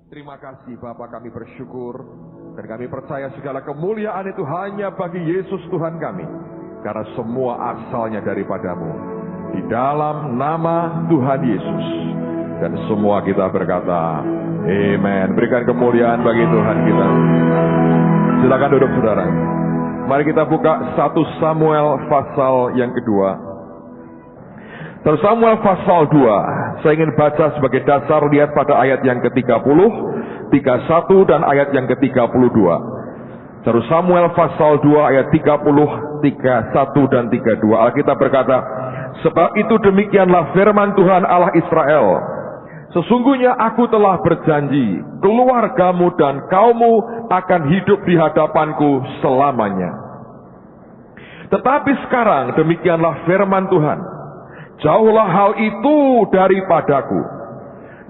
Terima kasih Bapa, kami bersyukur dan kami percaya segala kemuliaan itu hanya bagi Yesus Tuhan kami, karena semua asalnya daripadamu. Di dalam nama Tuhan Yesus, dan semua kita berkata amen. Berikan kemuliaan bagi Tuhan kita. Silakan duduk saudara. Mari kita buka 1 Samuel pasal yang kedua. 1 Samuel pasal 2. Saya ingin baca sebagai dasar, lihat pada ayat yang ke-30, 31 dan ayat yang ke-32. 1 Samuel pasal 2 ayat 30, 31 dan 32. Alkitab berkata, sebab itu demikianlah firman Tuhan Allah Israel. Sesungguhnya aku telah berjanji, keluargamu dan kaummu akan hidup di hadapanku selamanya. Tetapi sekarang demikianlah firman Tuhan, jauhlah hal itu daripadaku.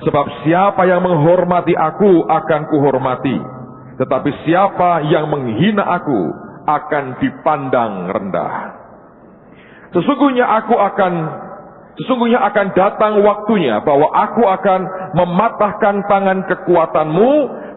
Sebab siapa yang menghormati aku akan kuhormati, tetapi siapa yang menghina aku akan dipandang rendah. Sesungguhnya akan datang waktunya bahwa aku akan mematahkan tangan kekuatanmu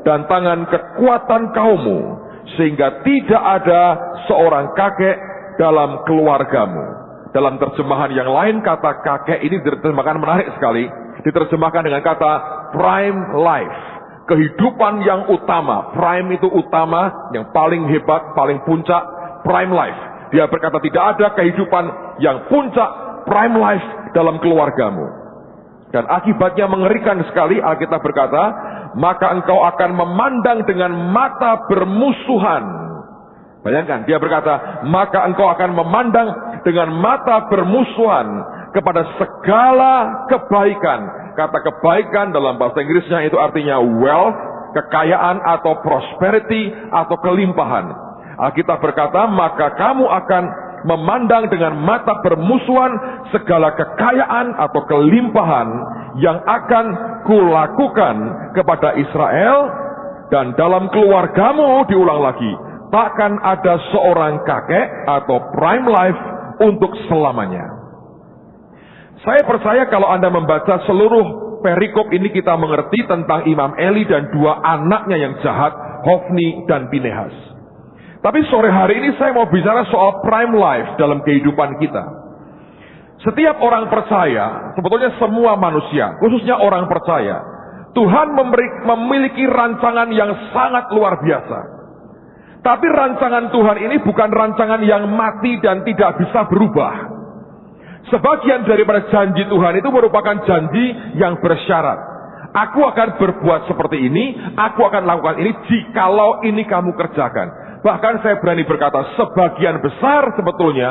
dan tangan kekuatan kaummu, sehingga tidak ada seorang kakek dalam keluargamu. Dalam terjemahan yang lain, kata kakek ini diterjemahkan menarik sekali. Diterjemahkan dengan kata prime life. Kehidupan yang utama. Prime itu utama, yang paling hebat, paling puncak. Prime life. Dia berkata tidak ada kehidupan yang puncak, prime life dalam keluargamu. Dan akibatnya mengerikan sekali. Alkitab berkata, maka engkau akan memandang dengan mata bermusuhan. Bayangkan, dia berkata, maka engkau akan memandang dengan mata bermusuhan kepada segala kebaikan. Kata kebaikan dalam bahasa Inggrisnya itu artinya wealth, kekayaan atau prosperity atau kelimpahan. Alkitab berkata, maka kamu akan memandang dengan mata bermusuhan segala kekayaan atau kelimpahan yang akan kulakukan kepada Israel, dan dalam keluargamu, diulang lagi, takkan ada seorang kakek atau prime life untuk selamanya. Saya percaya kalau Anda membaca seluruh perikop ini, kita mengerti tentang Imam Eli dan dua anaknya yang jahat, Hofni dan Pinehas. Tapi sore hari ini saya mau bicara soal prime life dalam kehidupan kita. Setiap orang percaya, sebetulnya semua manusia, khususnya orang percaya, Tuhan memiliki rancangan yang sangat luar biasa. Tapi rancangan Tuhan ini bukan rancangan yang mati dan tidak bisa berubah. Sebagian daripada janji Tuhan itu merupakan janji yang bersyarat. Aku akan berbuat seperti ini, aku akan lakukan ini jikalau ini kamu kerjakan. Bahkan saya berani berkata, sebagian besar sebetulnya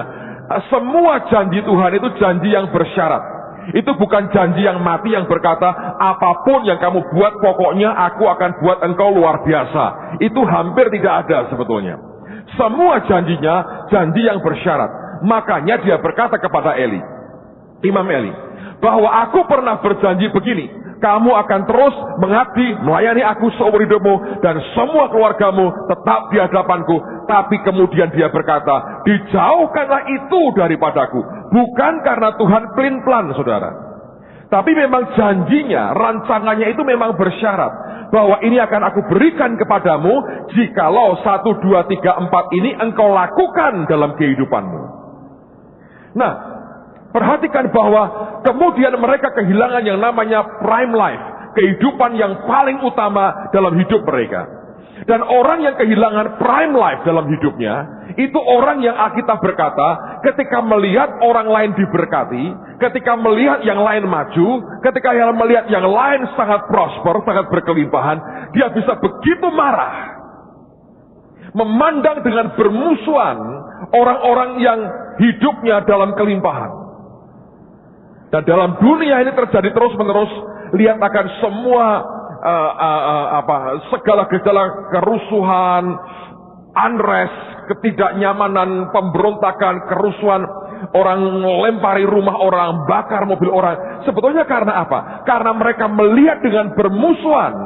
semua janji Tuhan itu janji yang bersyarat. Itu bukan janji yang mati yang berkata, apapun yang kamu buat pokoknya aku akan buat engkau luar biasa. Itu hampir tidak ada sebetulnya. Semua janjinya janji yang bersyarat. Makanya dia berkata kepada Eli, Imam Eli, bahwa aku pernah berjanji begini, kamu akan terus mengabdi, melayani aku seumur hidupmu, dan semua keluargamu tetap di hadapanku. Tapi kemudian dia berkata, dijauhkanlah itu daripadaku. Bukan karena Tuhan pelin-pelan, saudara. Tapi memang janjinya, rancangannya itu memang bersyarat. Bahwa ini akan aku berikan kepadamu, jikalau 1, 2, 3, 4 ini engkau lakukan dalam kehidupanmu. Nah, perhatikan bahwa kemudian mereka kehilangan yang namanya prime life. Kehidupan yang paling utama dalam hidup mereka. Dan orang yang kehilangan prime life dalam hidupnya, itu orang yang Alkitab berkata, ketika melihat orang lain diberkati, ketika melihat yang lain maju, ketika melihat yang lain sangat prosper, sangat berkelimpahan, dia bisa begitu marah. Memandang dengan bermusuhan orang-orang yang hidupnya dalam kelimpahan. Dan dalam dunia ini terjadi terus-menerus. Lihat akan semua segala gejala kerusuhan, unrest, ketidaknyamanan, pemberontakan, kerusuhan, orang melempari rumah orang, bakar mobil orang. Sebetulnya karena apa? Karena mereka melihat dengan bermusuhan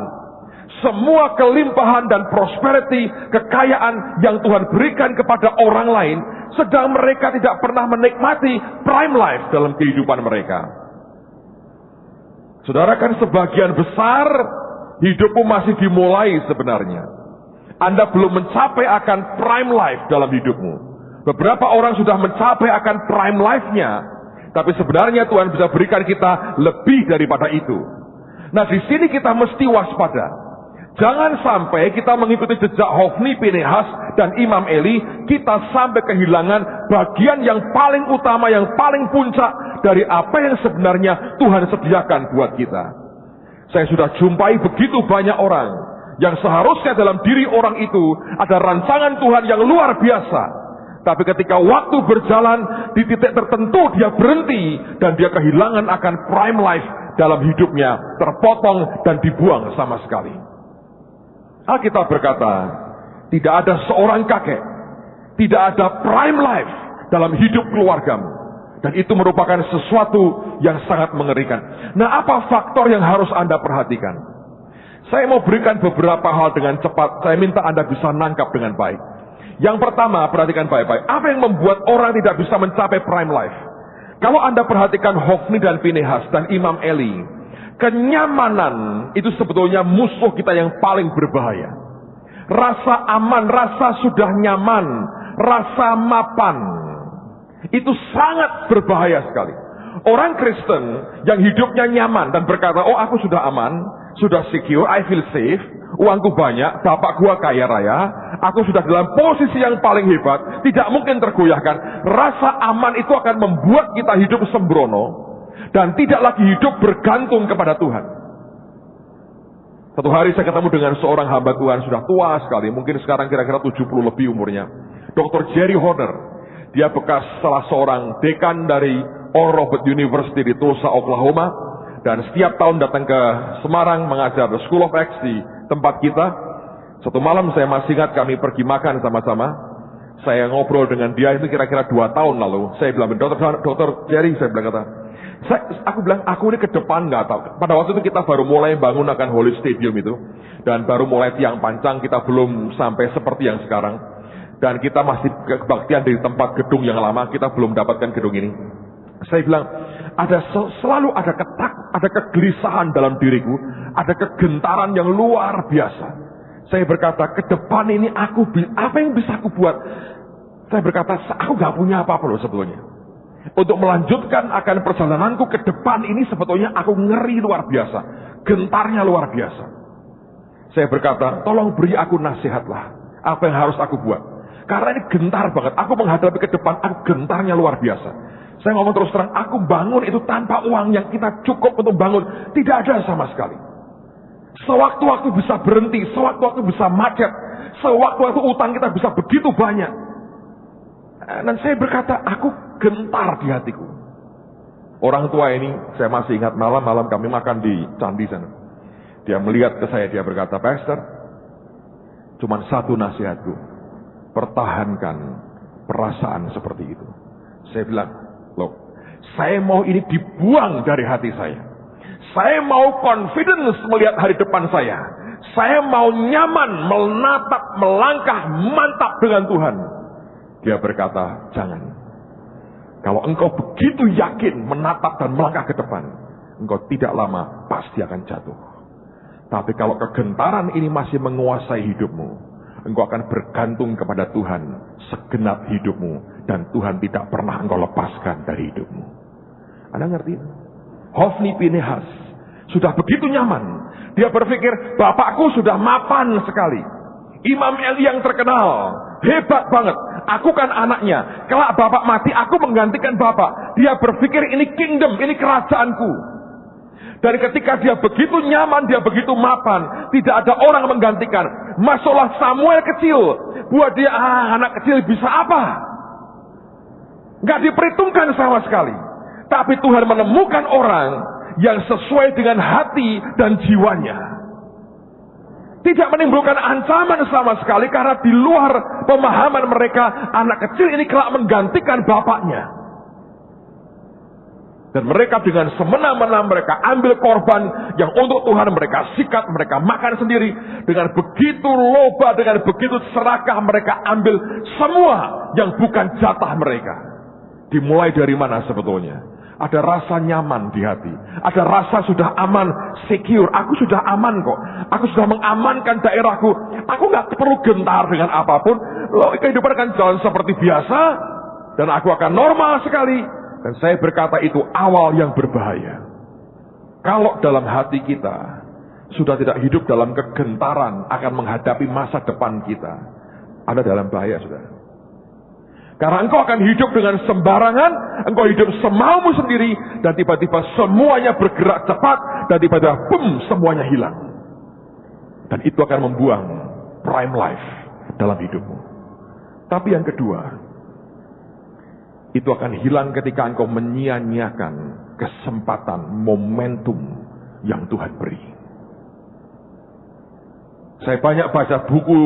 semua kelimpahan dan prosperity, kekayaan yang Tuhan berikan kepada orang lain, sedang mereka tidak pernah menikmati prime life dalam kehidupan mereka. Saudara, kan sebagian besar Hidupmu masih dimulai sebenarnya. Anda belum mencapai akan prime life dalam hidupmu. Beberapa orang sudah mencapai akan prime life-nya, tapi sebenarnya Tuhan bisa berikan kita lebih daripada itu. Nah, di sini kita mesti waspada. Jangan sampai kita mengikuti jejak Hofni, Pinehas, dan Imam Eli, kita sampai kehilangan bagian yang paling utama, yang paling puncak dari apa yang sebenarnya Tuhan sediakan buat kita. Saya sudah jumpai begitu banyak orang yang seharusnya dalam diri orang itu ada rancangan Tuhan yang luar biasa. Tapi ketika waktu berjalan, di titik tertentu dia berhenti dan dia kehilangan akan prime life dalam hidupnya, terpotong dan dibuang sama sekali. Alkitab berkata, tidak ada seorang kakek, tidak ada prime life dalam hidup keluargamu. Dan itu merupakan sesuatu yang sangat mengerikan. Nah, apa faktor yang harus Anda perhatikan? Saya mau berikan beberapa hal dengan cepat. Saya minta Anda bisa nangkap dengan baik. Yang pertama, perhatikan baik-baik. Apa yang membuat orang tidak bisa mencapai prime life? Kalau Anda perhatikan Hofni dan Pinehas dan Imam Eli, kenyamanan itu sebetulnya musuh kita yang paling berbahaya. Rasa aman, rasa sudah nyaman, rasa mapan, itu sangat berbahaya sekali. Orang Kristen yang hidupnya nyaman dan berkata, oh aku sudah aman, sudah secure, I feel safe, uangku banyak, bapak gua kaya raya, aku sudah dalam posisi yang paling hebat, tidak mungkin tergoyahkan. Rasa aman itu akan membuat kita hidup sembrono dan tidak lagi hidup bergantung kepada Tuhan. Satu hari saya ketemu dengan seorang hamba Tuhan, sudah tua sekali, mungkin sekarang kira-kira 70 lebih umurnya, Dr. Jerry Horner. Dia bekas salah seorang dekan dari Oral Roberts University di Tulsa, Oklahoma, dan setiap tahun datang ke Semarang mengajar The School of Acts di tempat kita. Satu malam saya masih ingat kami pergi makan sama-sama. Saya ngobrol dengan dia itu kira-kira 2 tahun lalu. Saya bilang, Dr. Jerry, saya bilang kata, aku bilang, aku ini ke depan nggak tahu. Pada waktu itu kita baru mulai bangun akan Holy Stadium itu, dan baru mulai tiang pancang, kita belum sampai seperti yang sekarang. Dan kita masih kebaktian di tempat gedung yang lama, kita belum dapatkan gedung ini. Saya bilang, selalu ada ada kegelisahan dalam diriku, ada kegentaran yang luar biasa. Saya berkata, ke depan ini apa yang bisa aku buat? Saya berkata, aku gak punya apa-apa loh sebetulnya. Untuk melanjutkan akan perjalananku ke depan ini sebetulnya aku ngeri luar biasa. Gentarnya luar biasa. Saya berkata, tolong beri aku nasihatlah. Apa yang harus aku buat? Karena ini gentar banget. Aku menghadapi ke depan, aku gentarnya luar biasa. Saya ngomong terus terang, aku bangun itu tanpa uang yang kita cukup untuk bangun. Tidak ada sama sekali. Sewaktu-waktu bisa berhenti, sewaktu-waktu bisa macet, sewaktu-waktu utang kita bisa begitu banyak. Dan saya berkata, aku gentar di hatiku. Orang tua ini, saya masih ingat malam-malam kami makan di candi sana. Dia melihat ke saya, dia berkata, Pastor, cuman satu nasihatku. Pertahankan perasaan seperti itu. Saya bilang, loh, saya mau ini dibuang dari hati saya. Saya mau confidence melihat hari depan saya. Saya mau nyaman, menatap, melangkah, mantap dengan Tuhan. Dia berkata, jangan. Kalau engkau begitu yakin menatap dan melangkah ke depan, engkau tidak lama pasti akan jatuh. Tapi kalau kegentaran ini masih menguasai hidupmu, engkau akan bergantung kepada Tuhan segenap hidupmu. Dan Tuhan tidak pernah engkau lepaskan dari hidupmu. Anda ngerti? Hofni Pinehas sudah begitu nyaman. Dia berpikir, bapakku sudah mapan sekali. Imam Eli yang terkenal, hebat banget. Aku kan anaknya. Kalau bapak mati, aku menggantikan bapak. Dia berpikir ini kingdom, ini kerajaanku. Dan ketika dia begitu nyaman, dia begitu mapan, tidak ada orang menggantikan. Masuklah Samuel kecil, buat dia, anak kecil bisa apa? Gak diperhitungkan sama sekali. Tapi Tuhan menemukan orang yang sesuai dengan hati dan jiwanya. Tidak menimbulkan ancaman sama sekali, karena di luar pemahaman mereka, anak kecil ini kelak menggantikan bapaknya. Dan mereka dengan semena-mena mereka ambil korban yang untuk Tuhan mereka sikat, mereka makan sendiri. Dengan begitu loba, dengan begitu serakah mereka ambil semua yang bukan jatah mereka. Dimulai dari mana sebetulnya? Ada rasa nyaman di hati. Ada rasa sudah aman, secure. Aku sudah aman kok. Aku sudah mengamankan daerahku. Aku gak perlu gentar dengan apapun. Loh, kehidupan akan jalan seperti biasa. Dan aku akan normal sekali. Dan saya berkata itu awal yang berbahaya. Kalau dalam hati kita sudah tidak hidup dalam kegentaran akan menghadapi masa depan kita, Anda dalam bahaya, saudara. Karena engkau akan hidup dengan sembarangan, engkau hidup semaumu sendiri, dan tiba-tiba semuanya bergerak cepat, dan tiba-tiba semuanya hilang. Dan itu akan membuang prime life dalam hidupmu. Tapi yang kedua, itu akan hilang ketika engkau menyia-nyiakan kesempatan, momentum yang Tuhan beri. Saya banyak baca buku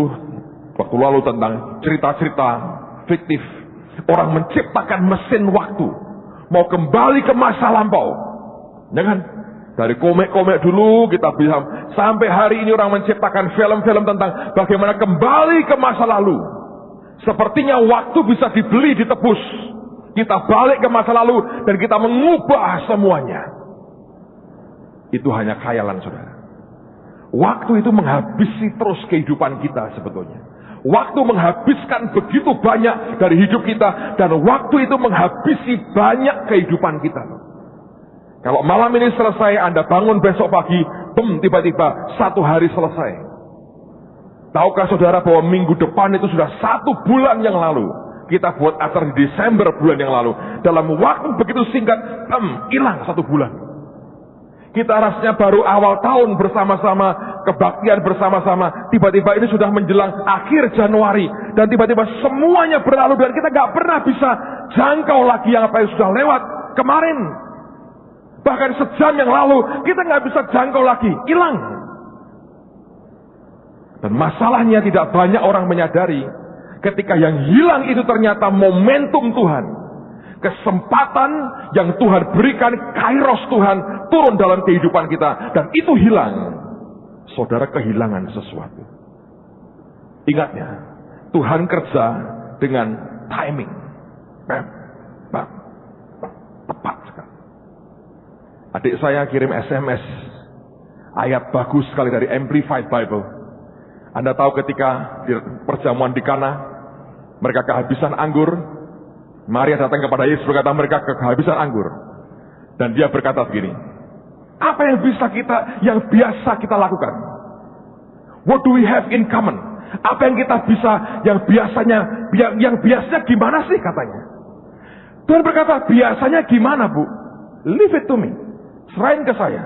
waktu lalu tentang cerita-cerita fiktif. Orang menciptakan mesin waktu. Mau kembali ke masa lampau. Jangan. Dari komik-komik dulu kita bisa. Sampai hari ini orang menciptakan film-film tentang bagaimana kembali ke masa lalu. Sepertinya waktu bisa dibeli, ditebus. Kita balik ke masa lalu. Dan kita mengubah semuanya. Itu hanya khayalan, saudara. Waktu itu menghabisi terus kehidupan kita sebetulnya. Waktu menghabiskan begitu banyak dari hidup kita. Dan waktu itu menghabisi banyak kehidupan kita. Kalau malam ini selesai, Anda bangun besok pagi, tiba-tiba 1 hari selesai. Tahukah saudara bahwa minggu depan itu sudah 1 bulan yang lalu. Kita buat acara di Desember bulan yang lalu. Dalam waktu begitu singkat, hilang 1 bulan. Kita rasanya baru awal tahun bersama-sama, kebaktian bersama-sama. Tiba-tiba ini sudah menjelang akhir Januari. Dan tiba-tiba semuanya berlalu. Dan kita gak pernah bisa jangkau lagi yang apa yang sudah lewat kemarin. Bahkan sejam yang lalu, kita gak bisa jangkau lagi. Hilang. Dan masalahnya tidak banyak orang menyadari. Ketika yang hilang itu ternyata momentum Tuhan. Kesempatan yang Tuhan berikan, kairos Tuhan turun dalam kehidupan kita. Dan itu hilang. Saudara kehilangan sesuatu. Ingatnya, Tuhan kerja dengan timing. Tepat sekali. Adik saya kirim SMS. Ayat bagus sekali dari Amplified Bible. Anda tahu ketika di perjamuan di Kana, mereka kehabisan anggur. Maria datang kepada Yesus berkata mereka kehabisan anggur. Dan dia berkata begini, apa yang biasa kita lakukan? What do we have in common? Apa yang kita bisa, yang biasanya gimana sih katanya? Tuhan berkata, biasanya gimana bu? Leave it to me. Serahin ke saya.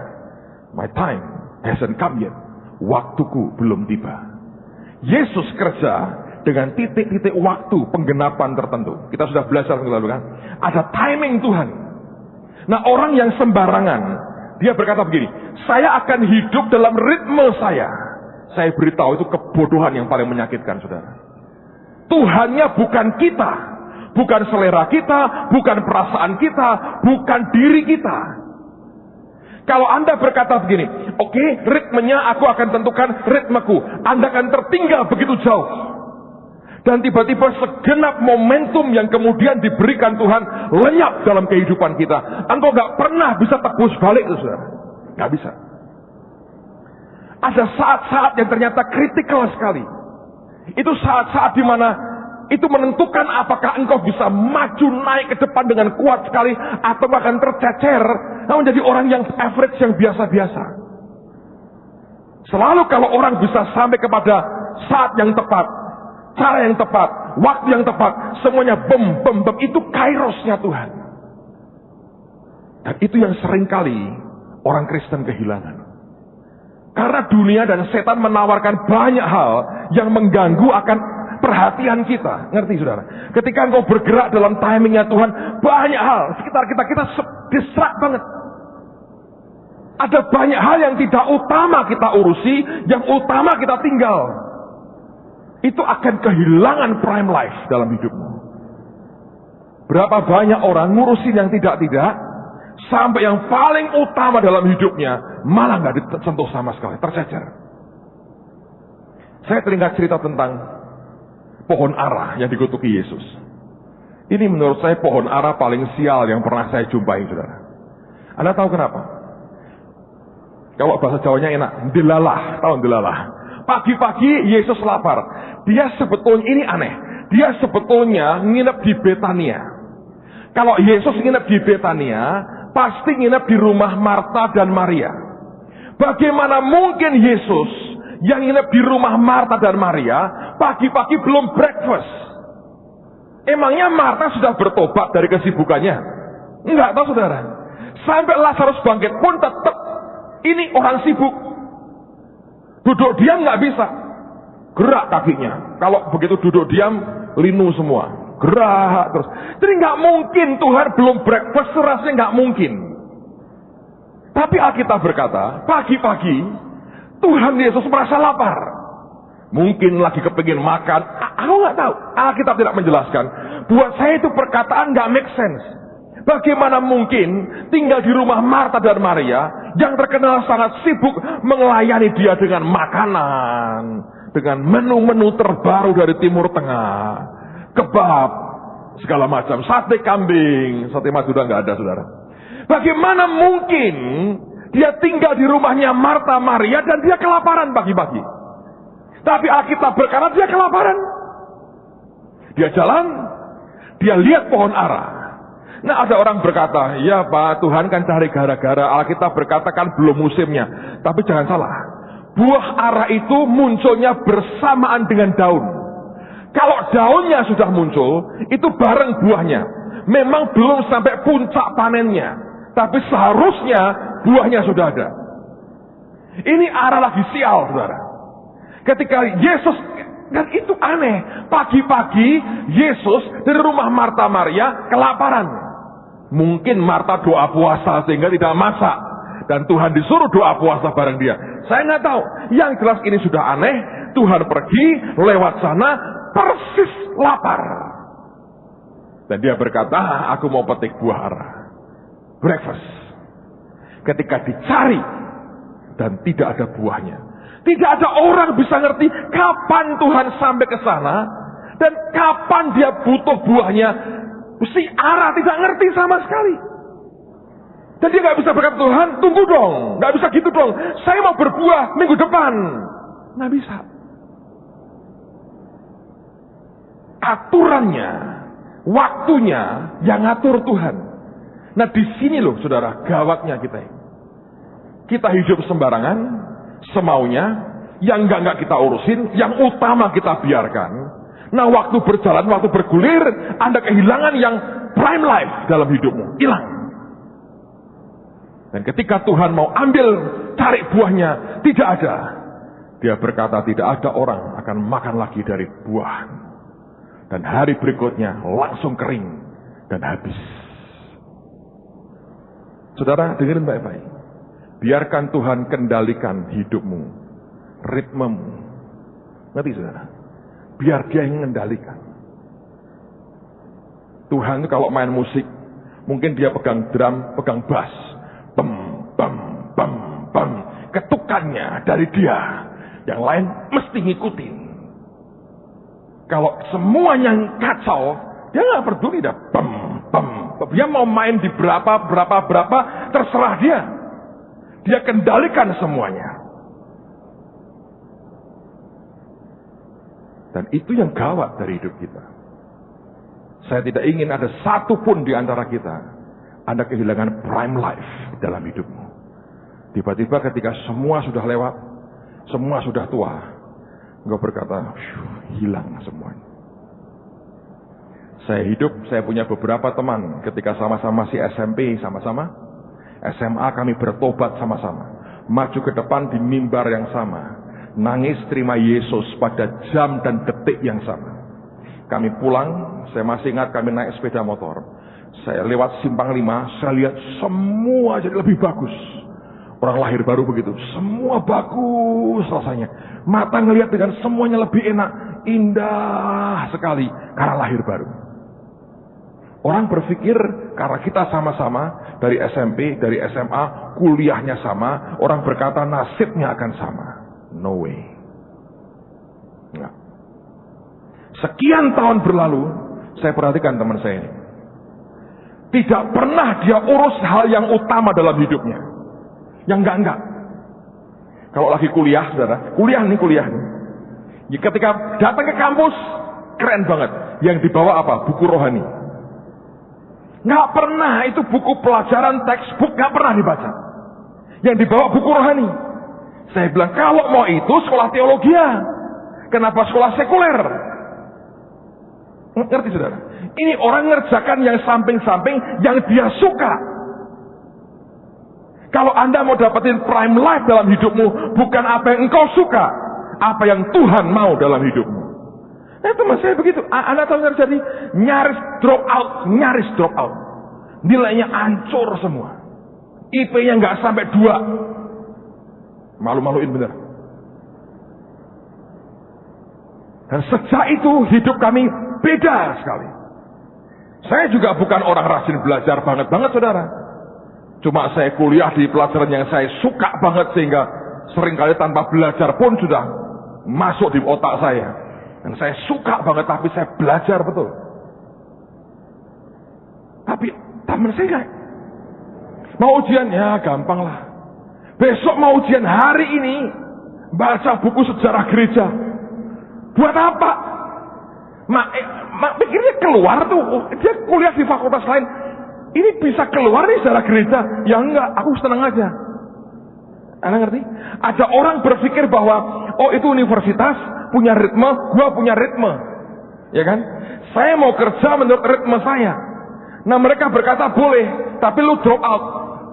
My time hasn't come yet. Waktuku belum tiba. Yesus kerja dengan titik-titik waktu penggenapan tertentu. Kita sudah belajar minggu lalu kan. Ada timing Tuhan. Nah orang yang sembarangan, dia berkata begini, saya akan hidup dalam ritme saya. Saya beritahu itu kebodohan yang paling menyakitkan, saudara. Tuhannya bukan kita. Bukan selera kita, bukan perasaan kita, bukan diri kita. Kalau Anda berkata begini, oke, ritmenya aku akan tentukan ritmeku. Anda akan tertinggal begitu jauh. Dan tiba-tiba segenap momentum yang kemudian diberikan Tuhan lenyap dalam kehidupan kita. Engkau gak pernah bisa tebus balik itu, saudara. Gak bisa. Ada saat-saat yang ternyata kritikal sekali. Itu saat-saat di mana itu menentukan apakah engkau bisa maju naik ke depan dengan kuat sekali atau akan tercecer menjadi orang yang average, yang biasa-biasa. Selalu kalau orang bisa sampai kepada saat yang tepat, cara yang tepat, waktu yang tepat, semuanya itu kairosnya Tuhan. Dan itu yang seringkali orang Kristen kehilangan. Karena dunia dan setan menawarkan banyak hal yang mengganggu akan perhatian kita. Ngerti saudara? Ketika engkau bergerak dalam timingnya Tuhan, banyak hal sekitar kita distract banget. Ada banyak hal yang tidak utama kita urusi, yang utama kita tinggal. Itu akan kehilangan prime life dalam hidupmu. Berapa banyak orang ngurusin yang tidak-tidak, sampai yang paling utama dalam hidupnya malah gak disentuh sama sekali, tercecer. Saya teringat cerita tentang pohon ara yang dikutuki Yesus. Ini menurut saya pohon ara paling sial yang pernah saya jumpai, saudara. Anda tahu kenapa? Kalau bahasa Jawanya enak, delalah, tahu delalah. Pagi-pagi Yesus lapar. Dia sebetulnya, ini aneh, dia sebetulnya nginep di Betania. Kalau Yesus nginep di Betania, pasti nginep di rumah Marta dan Maria. Bagaimana mungkin Yesus yang nginep di rumah Marta dan Maria, pagi-pagi belum breakfast? Emangnya Marta sudah bertobat dari kesibukannya? Enggak tahu, saudara. Sampai Lazarus bangkit pun tetap ini orang sibuk. Duduk diam nggak bisa. Gerak kakinya. Kalau begitu duduk diam, linu semua. Gerak terus. Jadi nggak mungkin Tuhan belum breakfast, rasanya nggak mungkin. Tapi Alkitab berkata, pagi-pagi Tuhan Yesus merasa lapar. Mungkin lagi kepingin makan. Aku nggak tahu. Alkitab tidak menjelaskan. Buat saya itu perkataan nggak make sense. Bagaimana mungkin tinggal di rumah Marta dan Maria yang terkenal sangat sibuk melayani dia dengan makanan, dengan menu-menu terbaru dari Timur Tengah, kebab, segala macam, sate kambing, sate Madura nggak ada, saudara. Bagaimana mungkin dia tinggal di rumahnya Marta Maria dan dia kelaparan pagi-pagi? Tapi Alkitab berkata dia kelaparan. Dia jalan, dia lihat pohon ara. Nah, ada orang berkata, ya Pak, Tuhan kan cari gara-gara. Alkitab berkata kan belum musimnya. Tapi jangan salah, buah ara itu munculnya bersamaan dengan daun. Kalau daunnya sudah muncul, itu bareng buahnya. Memang belum sampai puncak panennya, tapi seharusnya buahnya sudah ada. Ini ara lagi sial, saudara. Ketika Yesus, kan itu aneh. Pagi-pagi Yesus dari rumah Marta Maria kelaparan. Mungkin Marta doa puasa sehingga tidak masak. Dan Tuhan disuruh doa puasa bareng dia. Saya nggak tahu. Yang jelas ini sudah aneh. Tuhan pergi lewat sana persis lapar. Dan dia berkata, aku mau petik buah ara. Breakfast. Ketika dicari dan tidak ada buahnya. Tidak ada orang bisa ngerti kapan Tuhan sampai ke sana dan kapan dia butuh buahnya. Si ara tidak ngerti sama sekali. Dan dia nggak bisa berkata, Tuhan tunggu dong, nggak bisa gitu dong. Saya mau berbuah minggu depan. Nggak bisa. Aturannya, waktunya yang ngatur Tuhan. Nah di sini loh, saudara, gawatnya kita. Kita hidup sembarangan. Semaunya, yang enggak kita urusin, yang utama kita biarkan. Nah, waktu berjalan, waktu bergulir, Anda kehilangan yang prime life dalam hidupmu, hilang. Dan ketika Tuhan mau ambil, cari buahnya, tidak ada. Dia berkata, tidak ada orang akan makan lagi dari buah. Dan hari berikutnya langsung kering dan habis. Saudara, dengerin baik-baik. Biarkan Tuhan kendalikan hidupmu, ritmemu. Ngerti, saudara? Biar dia yang mengendalikan. Tuhan itu kalau main musik, mungkin dia pegang drum, pegang bass. Bam, bam, bam, bam. Ketukannya dari dia. Yang lain mesti ngikutin. Kalau semuanya kacau, dia nggak peduli dah. Bam, bam. Dia mau main di berapa, terserah dia. Dia kendalikan semuanya. Dan itu yang gawat dari hidup kita. Saya tidak ingin ada satu pun di antara kita Anda kehilangan prime life dalam hidupmu. Tiba-tiba ketika semua sudah lewat, semua sudah tua, engkau berkata, hilang semuanya. Saya hidup, saya punya beberapa teman ketika sama-sama masih SMP, sama-sama SMA kami bertobat sama-sama. Maju ke depan di mimbar yang sama. Nangis terima Yesus pada jam dan detik yang sama. Kami pulang, saya masih ingat kami naik sepeda motor. Saya lewat simpang 5, saya lihat semua jadi lebih bagus. Orang lahir baru begitu, semua bagus rasanya. Mata ngelihat dengan semuanya lebih enak, indah sekali karena lahir baru. Orang berpikir karena kita sama-sama dari SMP, dari SMA, kuliahnya sama, orang berkata nasibnya akan sama. No way. Enggak. Sekian tahun berlalu, saya perhatikan teman saya ini. Tidak pernah dia urus hal yang utama dalam hidupnya. Yang enggak. Kalau lagi kuliah, saudara, kuliah nih. Ketika datang ke kampus, keren banget. Yang dibawa apa? Buku rohani. Nggak pernah itu buku pelajaran textbook, nggak pernah dibaca. Yang dibawa buku rohani. Saya bilang, kalau mau itu sekolah teologi ya. Kenapa sekolah sekuler? Ngerti saudara? Ini orang ngerjakan yang samping-samping yang dia suka. Kalau Anda mau dapetin prime life dalam hidupmu, bukan apa yang engkau suka, apa yang Tuhan mau dalam hidupmu. Teman saya begitu. Anda tahu yang terjadi? Nyaris drop out. Nilainya hancur semua. IP-nya nggak sampai 2. Malu-maluin bener. Dan sejak itu hidup kami beda sekali. Saya juga bukan orang rajin belajar banget saudara. Cuma saya kuliah di pelajaran yang saya suka banget sehingga seringkali tanpa belajar pun sudah masuk di otak saya. Dan saya suka banget tapi saya belajar betul. Tapi teman saya mau ujian ya gampang lah. Besok mau ujian hari ini baca buku sejarah gereja. Buat apa? Pikirnya keluar tuh. Dia kuliah di fakultas lain. Ini bisa keluar nih sejarah gereja. Ya enggak, aku senang aja. Anda ngerti? Ada orang berpikir bahwa itu universitas punya ritme, gua punya ritme. Ya kan? Saya mau kerja menurut ritme saya. Nah mereka berkata boleh, tapi lu drop out.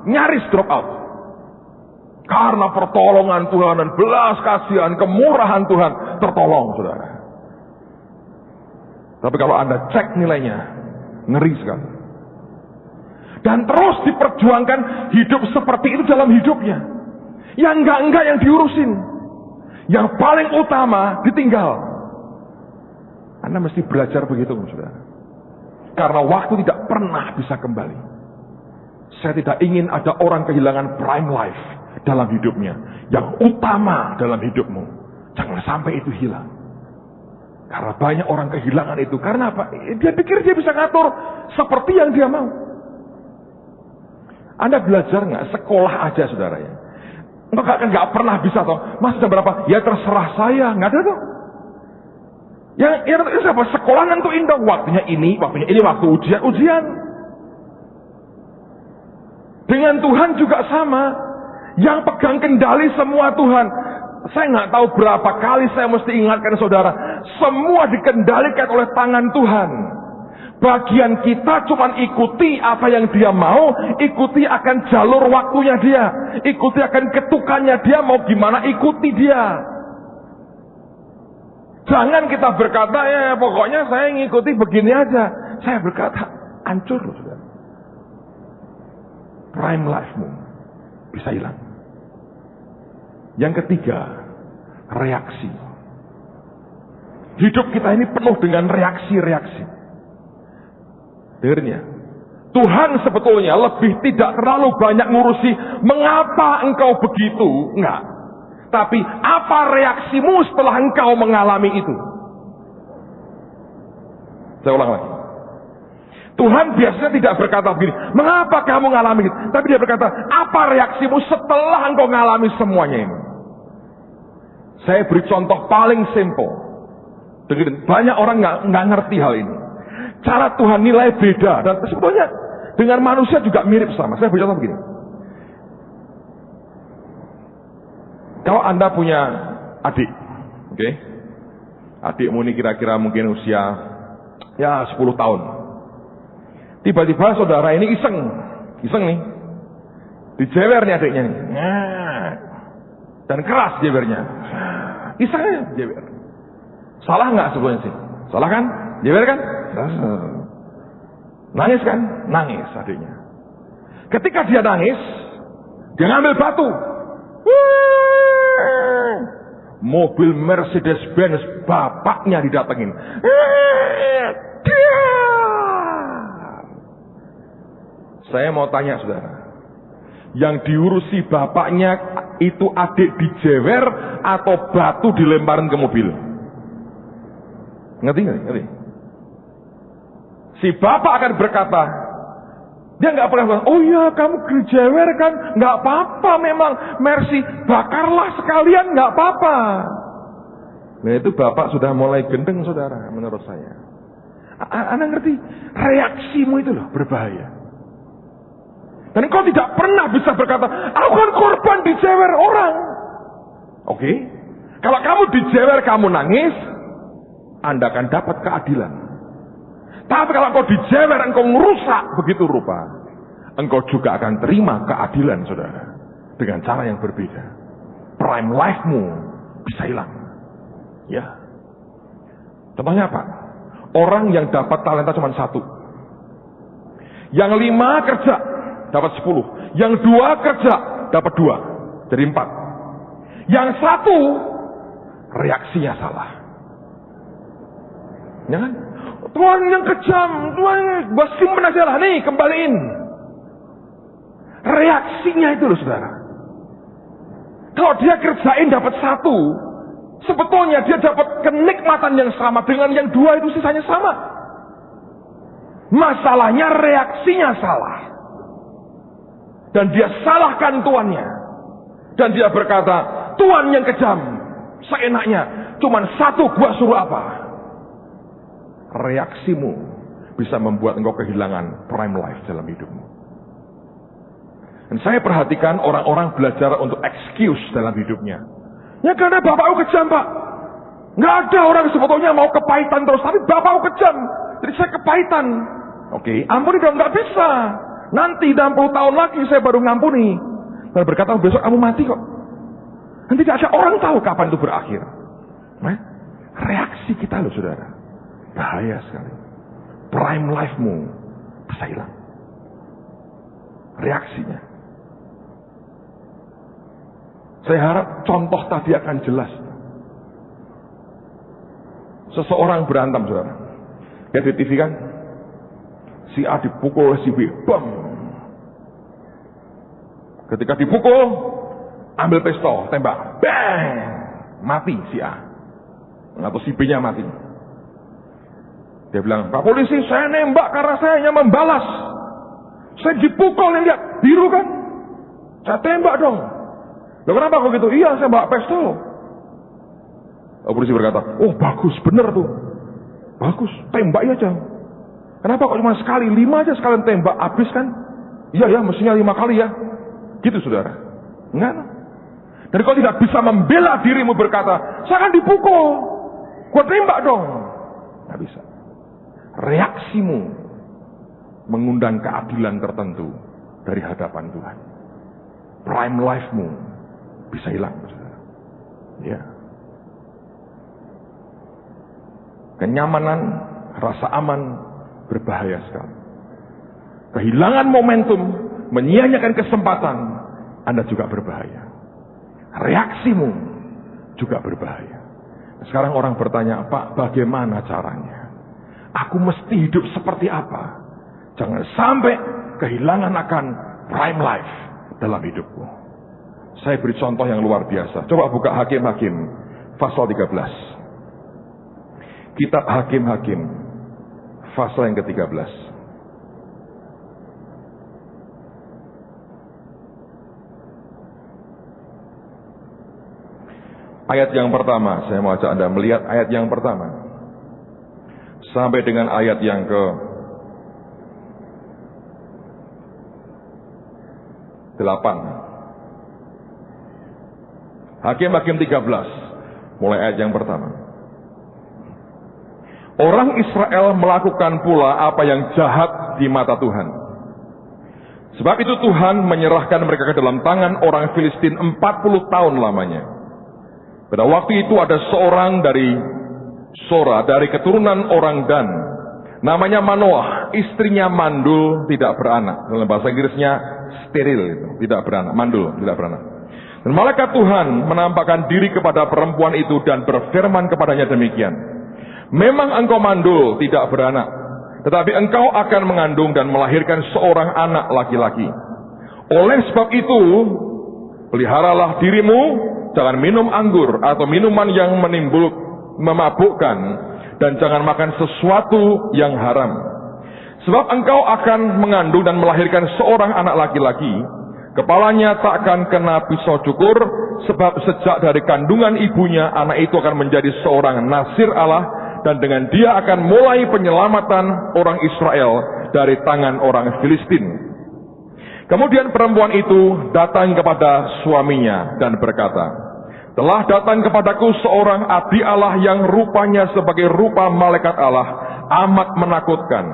Nyaris drop out. Karena pertolongan Tuhan dan belas kasihan, kemurahan Tuhan, tertolong saudara. Tapi kalau Anda cek nilainya, ngeri sekali. Dan terus diperjuangkan hidup seperti itu dalam hidupnya. Yang enggak yang diurusin. Yang paling utama ditinggal. Anda mesti belajar begitu, saudara. Karena waktu tidak pernah bisa kembali. Saya tidak ingin ada orang kehilangan prime life dalam hidupnya. Yang utama dalam hidupmu. Jangan sampai itu hilang. Karena banyak orang kehilangan itu. Karena apa? Dia pikir dia bisa ngatur seperti yang dia mau. Anda belajar nggak? Sekolah aja saudara ya. Nggak pernah bisa toh. Mas jam berapa? Ya terserah saya. Nggak ada toh. Yang siapa? Sekolah nentuin dong. Waktunya ini, waktu ujian. Dengan Tuhan juga sama. Yang pegang kendali semua Tuhan. Saya nggak tahu berapa kali saya mesti ingatkan saudara. Semua dikendalikan oleh tangan Tuhan. Bagian kita cuma ikuti apa yang dia mau. Ikuti akan jalur waktunya dia. Ikuti akan ketukannya dia. Mau gimana ikuti dia. Jangan kita berkata ya pokoknya saya ngikuti begini aja. Saya berkata hancur saudara. Prime life-mu bisa hilang. Yang ketiga, reaksi. Hidup kita ini penuh dengan reaksi-reaksi. Dengarnya, Tuhan sebetulnya lebih tidak terlalu banyak ngurusi mengapa engkau begitu, enggak. Tapi apa reaksimu setelah engkau mengalami itu? Saya ulang lagi. Tuhan biasanya tidak berkata begini, mengapa kamu mengalami itu? Tapi dia berkata, apa reaksimu setelah engkau mengalami semuanya ini? Saya beri contoh paling simple. Banyak orang nggak ngerti hal ini. Cara Tuhan nilai beda. Dan sebetulnya dengan manusia juga mirip sama. Saya beri contoh begini. Kalau Anda punya adik. Oke? Adikmu ini kira-kira mungkin usia 10 tahun. Tiba-tiba saudara ini iseng nih. Dijewer nih adiknya nih. Dan keras jewernya. Iseng aja jewer. Salah nggak sebetulnya sih? Salah kan? Jewer kan? Nangis kan? Nangis adiknya. Ketika dia nangis, dia ngambil batu. Mobil Mercedes-Benz bapaknya didatengin. Saya mau tanya saudara, yang diurusi bapaknya itu adik dijewer atau batu dilemparin ke mobil? Ngerti? Si bapak akan berkata, dia nggak pernah bilang, oh iya kamu jewer kan, nggak apa-apa memang, mercy, bakarlah sekalian, nggak apa-apa. Nah itu bapak sudah mulai gendeng saudara, menurut saya. Anda ngerti, reaksimu itu loh berbahaya. Dan engkau tidak pernah bisa berkata, aku kan korban dijewer orang. Oke, kalau kamu dijewer, kamu nangis, Anda akan dapat keadilan. Tapi kalau engkau dijewer, engkau merusak begitu rupa, engkau juga akan terima keadilan saudara. Dengan cara yang berbeda. Prime life-mu bisa hilang. Ya. Contohnya apa? Orang yang dapat talenta cuma 1. Yang 5 kerja, dapat 10. Yang 2 kerja, dapat 2. Jadi 4. Yang 1, reaksinya salah. Ya kan? Tuhan yang kejam, Tuhan gua simpen aja lah, nih kembaliin. Reaksinya itu loh saudara. Kalau dia kerjain dapat 1, sebetulnya dia dapat kenikmatan yang sama dengan yang 2 itu, sisanya sama. Masalahnya reaksinya salah. Dan dia salahkan tuannya. Dan dia berkata, Tuhan yang kejam, seenaknya, cuman 1 gua suruh apa? Reaksimu bisa membuat engkau kehilangan prime life dalam hidupmu. Dan saya perhatikan orang-orang belajar untuk excuse dalam hidupnya. Ya karena bapakku kejam pak. Nggak ada orang sebetulnya mau kepahitan terus, tapi bapakku kejam, jadi saya kepahitan. Oke, ampuni dong, nggak bisa. Nanti 60 tahun lagi saya baru ngampuni. Dan berkata besok kamu mati kok. Nanti tidak ada orang tahu kapan itu berakhir. Reaksi kita loh saudara. Bahaya sekali. Prime life-mu bisa hilang. Reaksinya. Saya harap contoh tadi akan jelas. Seseorang berantem, saudara. Lihat di TV kan? Si A dipukul oleh si B. Bam! Ketika dipukul, ambil pistol, tembak. Bang! Mati si A. Atau si B-nya mati. Dia bilang, Pak polisi, saya nembak karena saya hanya membalas. Saya dipukul, lihat, biru kan? Saya tembak dong. Loh kenapa kok gitu? Iya, saya bawa pistol. Polisi berkata, oh bagus, bener tuh. Bagus, tembak aja. Kenapa kok cuma sekali? 5 aja sekalian tembak, habis kan? Iya ya, mestinya 5 kali ya. Gitu saudara. Enggak. Dan kau tidak bisa membela dirimu berkata, saya kan dipukul. Gua tembak dong. Nggak bisa. Reaksimu mengundang keadilan tertentu dari hadapan Tuhan. Prime life-mu bisa hilang, saudara. Ya. Kenyamanan, rasa aman berbahaya sekali. Kehilangan momentum, menyia-nyiakan kesempatan, Anda juga berbahaya. Reaksimu juga berbahaya. Sekarang orang bertanya, Pak, bagaimana caranya? Aku mesti hidup seperti apa? Jangan sampai kehilangan akan prime life dalam hidupku. Saya beri contoh yang luar biasa. Coba buka Hakim-Hakim pasal 13. Kitab Hakim-Hakim pasal yang ke-13. Ayat yang pertama, saya mau ajak Anda melihat ayat yang pertama. Sampai dengan ayat yang ke-8. Hakim-Hakim 13. Mulai ayat yang pertama. Orang Israel melakukan pula apa yang jahat di mata Tuhan. Sebab itu Tuhan menyerahkan mereka ke dalam tangan orang Filistin 40 tahun lamanya. Pada waktu itu ada seorang dari Sora, dari keturunan orang Dan, namanya Manoah, istrinya mandul, tidak beranak. Dalam bahasa Inggrisnya steril, itu, tidak beranak, mandul, tidak beranak. Dan malaikat Tuhan menampakkan diri kepada perempuan itu dan berfirman kepadanya demikian. Memang engkau mandul, tidak beranak, tetapi engkau akan mengandung dan melahirkan seorang anak laki-laki. Oleh sebab itu, peliharalah dirimu, jangan minum anggur atau minuman yang memabukkan, dan jangan makan sesuatu yang haram. Sebab engkau akan mengandung dan melahirkan seorang anak laki-laki. Kepalanya tak akan kena pisau cukur, sebab sejak dari kandungan ibunya anak itu akan menjadi seorang nasir Allah, dan dengan dia akan mulai penyelamatan orang Israel dari tangan orang Filistin. Kemudian perempuan itu datang kepada suaminya dan berkata, telah datang kepadaku seorang abdi Allah yang rupanya sebagai rupa malaikat Allah, amat menakutkan.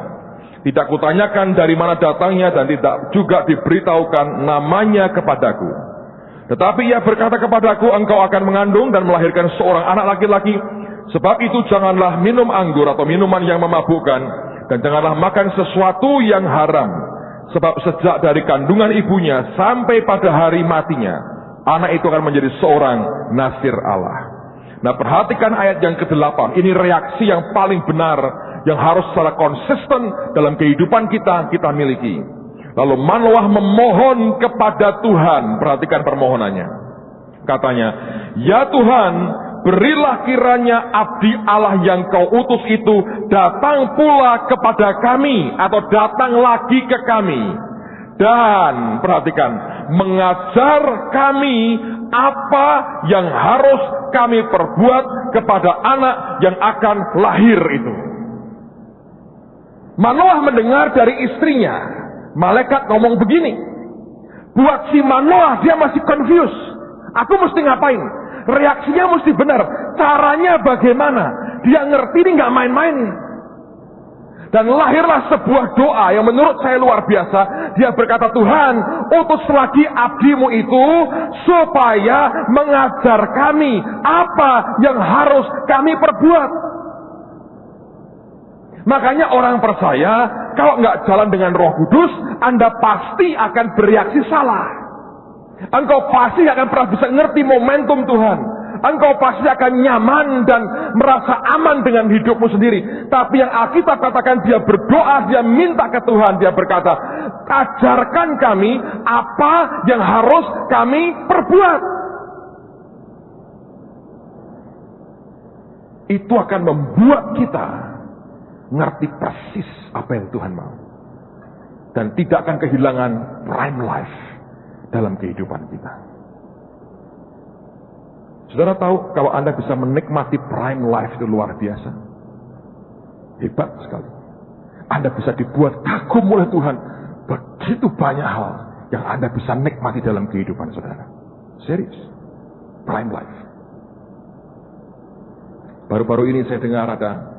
Tidak kutanyakan dari mana datangnya dan tidak juga diberitahukan namanya kepadaku. Tetapi ia berkata kepadaku, engkau akan mengandung dan melahirkan seorang anak laki-laki. Sebab itu janganlah minum anggur atau minuman yang memabukkan, dan janganlah makan sesuatu yang haram. Sebab sejak dari kandungan ibunya sampai pada hari matinya, anak itu akan menjadi seorang nasir Allah. Nah, perhatikan ayat yang ke-8. Ini reaksi yang paling benar, yang harus secara konsisten dalam kehidupan kita miliki. Lalu Manoah memohon kepada Tuhan. Perhatikan permohonannya. Katanya, ya Tuhan, berilah kiranya abdi Allah yang kau utus itu datang pula kepada kami, atau datang lagi ke kami. Dan perhatikan, mengajar kami apa yang harus kami perbuat kepada anak yang akan lahir itu. Manoah mendengar dari istrinya, malaikat ngomong begini. Buat si Manoah, dia masih confused. Aku mesti ngapain? Reaksinya mesti benar. Caranya bagaimana? Dia ngerti ini gak main-main. Dan lahirlah sebuah doa yang menurut saya luar biasa. Dia berkata, Tuhan, utus lagi abdimu itu supaya mengajar kami apa yang harus kami perbuat. Makanya orang percaya, kalau nggak jalan dengan Roh Kudus, Anda pasti akan bereaksi salah. Engkau pasti akan pernah bisa ngerti momentum Tuhan. Engkau pasti akan nyaman dan merasa aman dengan hidupmu sendiri. Tapi yang Alkitab katakan, dia berdoa, dia minta ke Tuhan, dia berkata, ajarkan kami apa yang harus kami perbuat. Itu akan membuat kita ngerti persis apa yang Tuhan mau. Dan tidak akan kehilangan prime life dalam kehidupan kita. Saudara tahu, kalau Anda bisa menikmati prime life itu luar biasa. Hebat sekali. Anda bisa dibuat kagum oleh Tuhan. Begitu banyak hal yang Anda bisa nikmati dalam kehidupan saudara. Serius. Prime life. Baru-baru ini saya dengar ada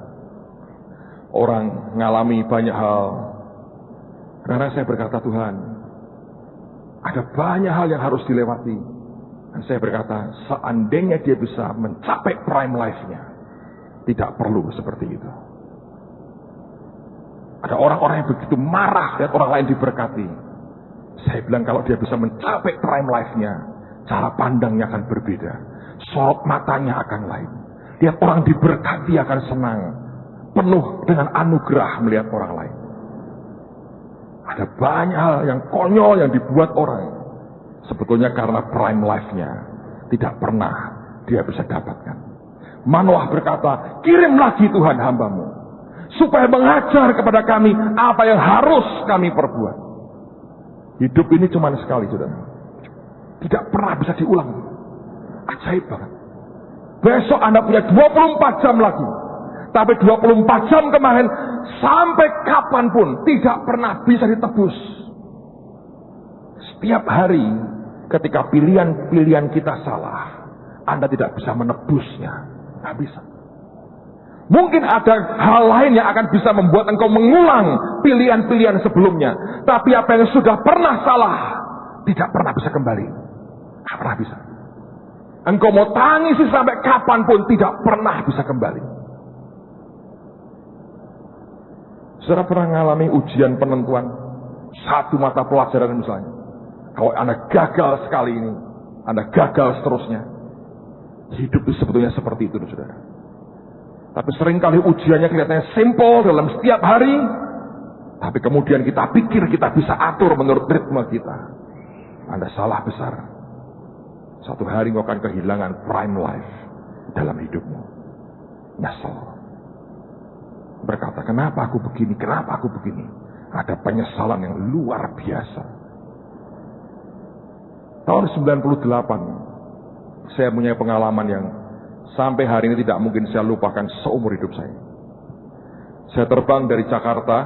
orang mengalami banyak hal. Karena saya berkata, Tuhan, ada banyak hal yang harus dilewati. Dan saya berkata, seandainya dia bisa mencapai prime life-nya, tidak perlu seperti itu. Ada orang-orang yang begitu marah lihat orang lain diberkati. Saya bilang, kalau dia bisa mencapai prime life-nya, cara pandangnya akan berbeda. Sorot matanya akan lain. Lihat orang diberkati akan senang. Penuh dengan anugerah melihat orang lain. Ada banyak hal yang konyol yang dibuat orang. Sebetulnya karena prime life-nya tidak pernah dia bisa dapatkan. Manoah berkata, kirim lagi Tuhan hambamu, supaya mengajar kepada kami apa yang harus kami perbuat. Hidup ini cuma sekali, saudara. Tidak pernah bisa diulang. Ajaib banget. Besok Anda punya 24 jam lagi. Tapi 24 jam kemarin, sampai kapanpun tidak pernah bisa ditebus. Setiap hari, ketika pilihan-pilihan kita salah, Anda tidak bisa menebusnya. Tidak bisa. Mungkin ada hal lain yang akan bisa membuat engkau mengulang pilihan-pilihan sebelumnya. Tapi apa yang sudah pernah salah, tidak pernah bisa kembali. Tidak pernah bisa. Engkau mau tangisi sampai kapanpun, tidak pernah bisa kembali. Saudara pernah mengalami ujian penentuan satu mata pelajaran misalnya. Kalau Anda gagal sekali ini, Anda gagal seterusnya. Hidup itu sebetulnya seperti itu, saudara. Tapi seringkali ujiannya kelihatannya simple dalam setiap hari. Tapi kemudian kita pikir kita bisa atur menurut ritme kita. Anda salah besar. Satu hari engkau akan kehilangan prime life dalam hidupmu. Nyesel. Berkata, kenapa aku begini, kenapa aku begini. Ada penyesalan yang luar biasa. Tahun 98, saya punya pengalaman yang sampai hari ini tidak mungkin saya lupakan seumur hidup saya. Saya terbang dari Jakarta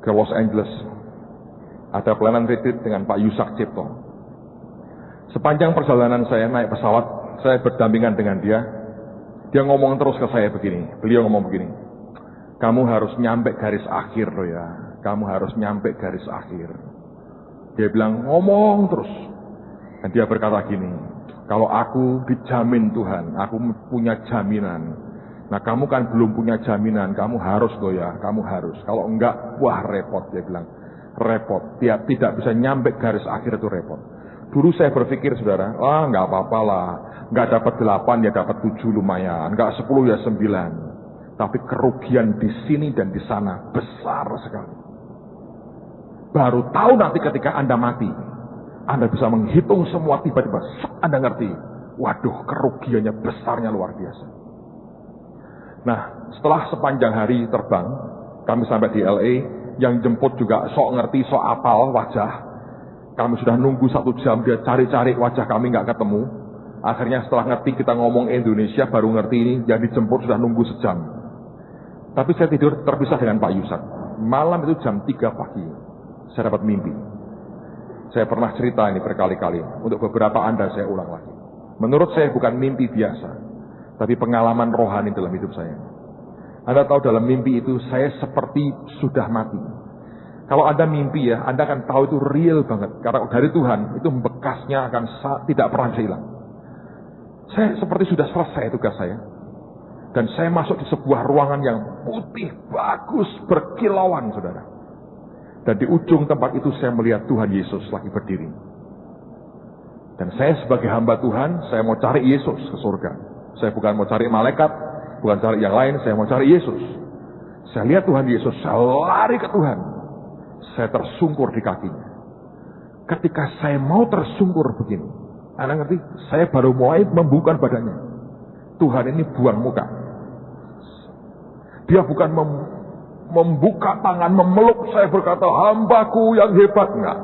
ke Los Angeles. Ada pelayanan retreat dengan Pak Yusak Cipto. Sepanjang perjalanan saya naik pesawat, saya berdampingan dengan dia. Dia ngomong terus ke saya begini. Beliau ngomong begini. Kamu harus nyampe garis akhir loh ya. Kamu harus nyampe garis akhir. Dia bilang ngomong terus. Dan dia berkata gini. Kalau aku dijamin Tuhan, aku punya jaminan. Nah kamu kan belum punya jaminan, kamu harus loh ya, kamu harus. Kalau enggak, wah repot, dia bilang. Repot, dia tidak bisa nyampe garis akhir itu repot. Dulu saya berpikir saudara, enggak apa-apa lah. Enggak dapat 8 ya dapat 7 lumayan, enggak 10 ya 9. Tapi kerugian di sini dan di sana besar sekali. Baru tahu nanti ketika Anda mati, Anda bisa menghitung semua tiba-tiba, Anda ngerti. Waduh, kerugiannya besarnya luar biasa. Nah, setelah sepanjang hari terbang, kami sampai di LA, yang jemput juga sok ngerti, sok apal wajah. Kami sudah nunggu 1 jam, dia cari-cari wajah kami nggak ketemu. Akhirnya setelah ngerti kita ngomong Indonesia, baru ngerti ini, yang dijemput sudah nunggu sejam. Tapi saya tidur terpisah dengan Pak Yusak. Malam itu jam 3 pagi, saya dapat mimpi. Saya pernah cerita ini berkali-kali. Untuk beberapa Anda saya ulang lagi. Menurut saya bukan mimpi biasa, tapi pengalaman rohani dalam hidup saya. Anda tahu dalam mimpi itu saya seperti sudah mati. Kalau Anda mimpi ya, Anda akan tahu itu real banget. Karena dari Tuhan itu bekasnya akan tidak pernah bisa hilang. Saya seperti sudah selesai tugas saya. Dan saya masuk di sebuah ruangan yang putih, bagus, berkilauan saudara. Dan di ujung tempat itu saya melihat Tuhan Yesus lagi berdiri. Dan saya sebagai hamba Tuhan, saya mau cari Yesus ke surga. Saya bukan mau cari malaikat, bukan cari yang lain, saya mau cari Yesus. Saya lihat Tuhan Yesus, saya lari ke Tuhan. Saya tersungkur di kakinya. Ketika saya mau tersungkur begini, Anda ngerti? Saya baru mulai membuka badannya. Tuhan ini buang muka. Dia bukan membuka tangan, memeluk saya berkata, hambaku yang hebat. Enggak.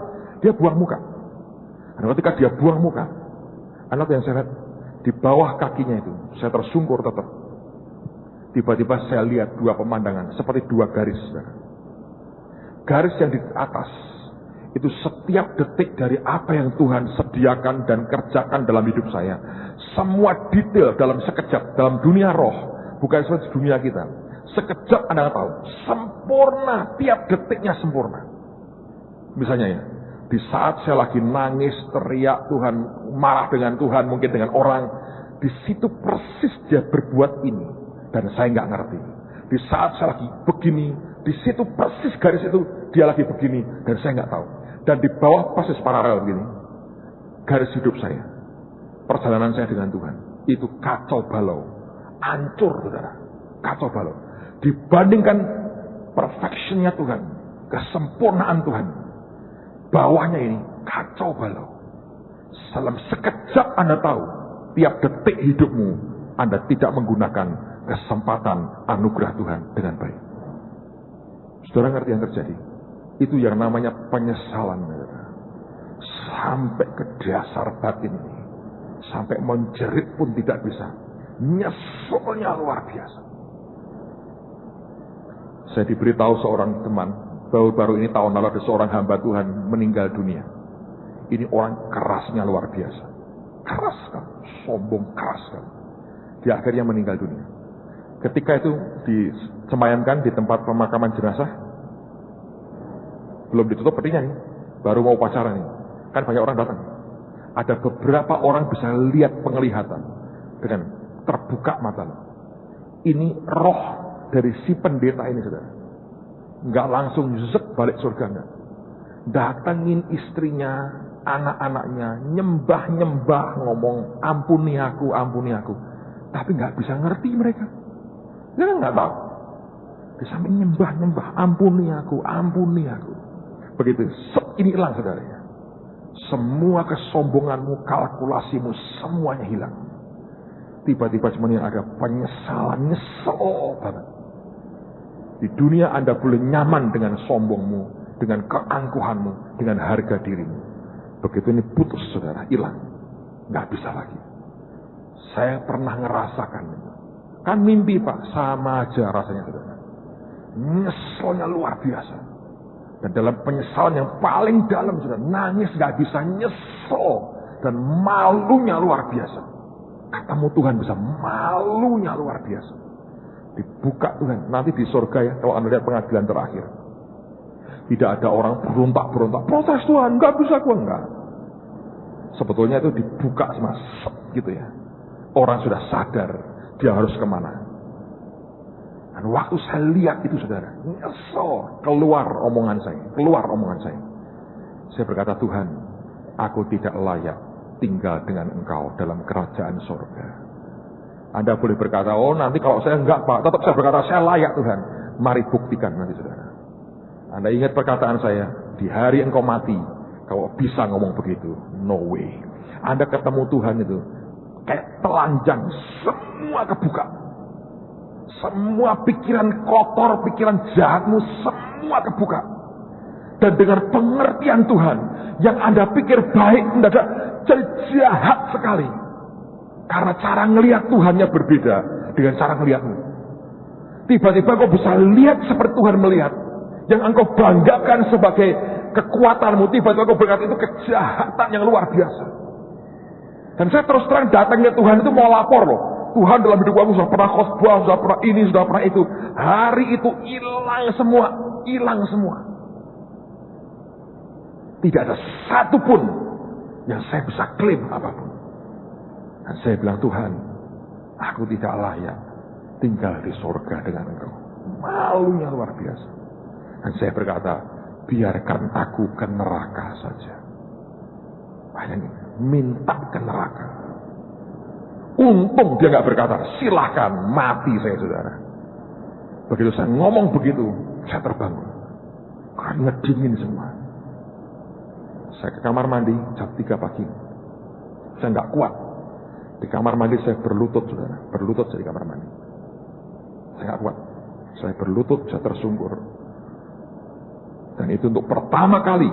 Dia buang muka. Dan ketika dia buang muka, anak yang saya lihat, di bawah kakinya itu, saya tersungkur tetap. Tiba-tiba saya lihat 2 pemandangan, seperti 2 garis. Garis yang di atas, itu setiap detik dari apa yang Tuhan sediakan dan kerjakan dalam hidup saya. Semua detail dalam sekejap, dalam dunia roh, bukan seperti dunia kita. Sekejap Anda tahu, sempurna, tiap detiknya sempurna. Misalnya ya, di saat saya lagi nangis, teriak Tuhan, marah dengan Tuhan, mungkin dengan orang, di situ persis dia berbuat ini, dan saya nggak ngerti. Di saat saya lagi begini, di situ persis garis itu dia lagi begini, dan saya nggak tahu. Dan di bawah persis paralel begini, garis hidup saya, perjalanan saya dengan Tuhan, itu kacau balau, hancur saudara, kacau balau. Dibandingkan perfectionnya Tuhan, kesempurnaan Tuhan, bawahnya ini kacau balau. Dalam sekejap Anda tahu, tiap detik hidupmu Anda tidak menggunakan kesempatan anugerah Tuhan dengan baik. Saudara ngerti yang terjadi? Itu yang namanya penyesalan. Sampai ke dasar batin ini, sampai menjerit pun tidak bisa. Nyeselnya luar biasa. Saya diberitahu seorang teman, baru-baru ini tahun lalu ada seorang hamba Tuhan meninggal dunia. Ini orang kerasnya luar biasa. Keras kan, sombong keras kan. Dia akhirnya meninggal dunia. Ketika itu disemayamkan di tempat pemakaman jenazah, belum ditutup petinya nih, baru mau upacara nih. Kan banyak orang datang. Ada beberapa orang bisa lihat penglihatan dengan terbuka mata. Ini roh dari si pendeta ini saudara. Enggak langsung zek balik surga enggak. Datangin istrinya, anak-anaknya, nyembah-nyembah, ngomong ampuni aku, ampuni aku. Tapi enggak bisa ngerti mereka. Mereka enggak tahu. Di samping nyembah-nyembah, ampuni aku, ampuni aku. Begitu, ini hilang saudara. Semua kesombonganmu, kalkulasimu, semuanya hilang. Tiba-tiba cuma yang ada penyesalan, nyesel banget. Di dunia Anda boleh nyaman dengan sombongmu, dengan keangkuhanmu, dengan harga dirimu. Begitu ini putus, saudara, hilang. Nggak bisa lagi. Saya pernah ngerasakan itu. Kan mimpi, Pak, sama aja rasanya, saudara. Nyeselnya luar biasa. Dan dalam penyesalan yang paling dalam, saudara, nangis nggak bisa, nyesel. Dan malunya luar biasa. Ketemu Tuhan bisa, malunya luar biasa. Dibuka Tuhan, nanti di surga ya, kalau Anda lihat pengadilan terakhir. Tidak ada orang berontak-berontak, protes Tuhan, nggak bisa gua, enggak. Sebetulnya itu dibuka sama gitu ya. Orang sudah sadar, dia harus kemana. Dan waktu saya lihat itu, saudara, nyesel, keluar omongan saya. Saya berkata, Tuhan, aku tidak layak tinggal dengan Engkau dalam kerajaan surga. Anda boleh berkata, oh nanti kalau saya enggak, Pak, tetap saya berkata, saya layak, Tuhan. Mari buktikan nanti, saudara. Anda ingat perkataan saya, di hari engkau mati, kalau bisa ngomong begitu, no way. Anda ketemu Tuhan itu, kayak telanjang, semua kebuka. Semua pikiran kotor, pikiran jahatmu, semua kebuka. Dan dengan pengertian Tuhan, yang Anda pikir baik, mendadak jadi jahat sekali. Karena cara ngelihat Tuhannya berbeda dengan cara ngelihatmu. Tiba-tiba kau bisa lihat seperti Tuhan melihat. Yang engkau banggakan sebagai kekuatanmu, tiba-tiba kau berkata itu kejahatan yang luar biasa. Dan saya terus terang datangnya Tuhan itu mau lapor loh. Tuhan dalam hidup aku sudah pernah khotbah, sudah pernah ini, sudah pernah itu. Hari itu hilang semua. Tidak ada satupun yang saya bisa klaim apapun. Dan saya bilang, Tuhan, aku tidak layak tinggal di surga dengan Engkau. Malunya luar biasa. Dan saya berkata, biarkan aku ke neraka saja. Bayangin, minta ke neraka. Untung dia nggak berkata, silahkan mati saya, saudara. Begitu saya ngomong begitu, saya terbangun. Karena dingin semua. Saya ke kamar mandi jam 3 pagi. Saya nggak kuat. Di kamar mandi saya berlutut, saudara. Berlutut saya di kamar mandi. Saya nggak kuat. Saya berlutut, saya tersungkur. Dan itu untuk pertama kali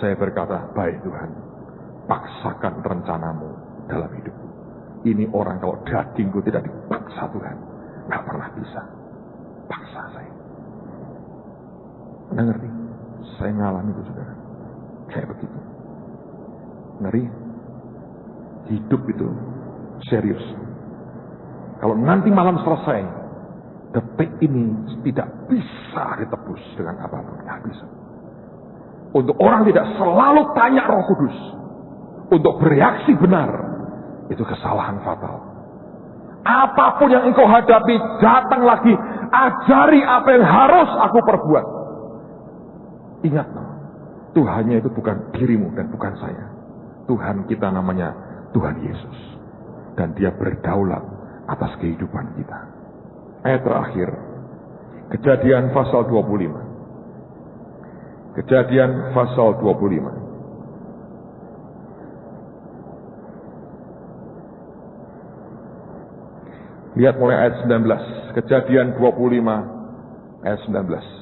saya berkata, baik Tuhan, paksakan rencanamu dalam hidupku. Ini orang kalau dagingku tidak dipaksa Tuhan, nggak pernah bisa. Paksa saya. Anda ngerti? Saya ngalami itu, saudara. Kayak begitu. Ngeri. Hidup itu serius. Kalau nanti malam selesai, detik ini tidak bisa ditebus dengan apapun. Tidak bisa. Untuk orang tidak selalu tanya Roh Kudus, untuk bereaksi benar, itu kesalahan fatal. Apapun yang engkau hadapi, datang lagi, ajari apa yang harus aku perbuat. Ingat, Tuhannya itu bukan dirimu dan bukan saya. Tuhan kita namanya Tuhan Yesus. Dan dia berdaulat atas kehidupan kita. Ayat terakhir. Kejadian pasal 25. Kejadian pasal 25. Lihat mulai ayat 19. Kejadian 25 ayat 19.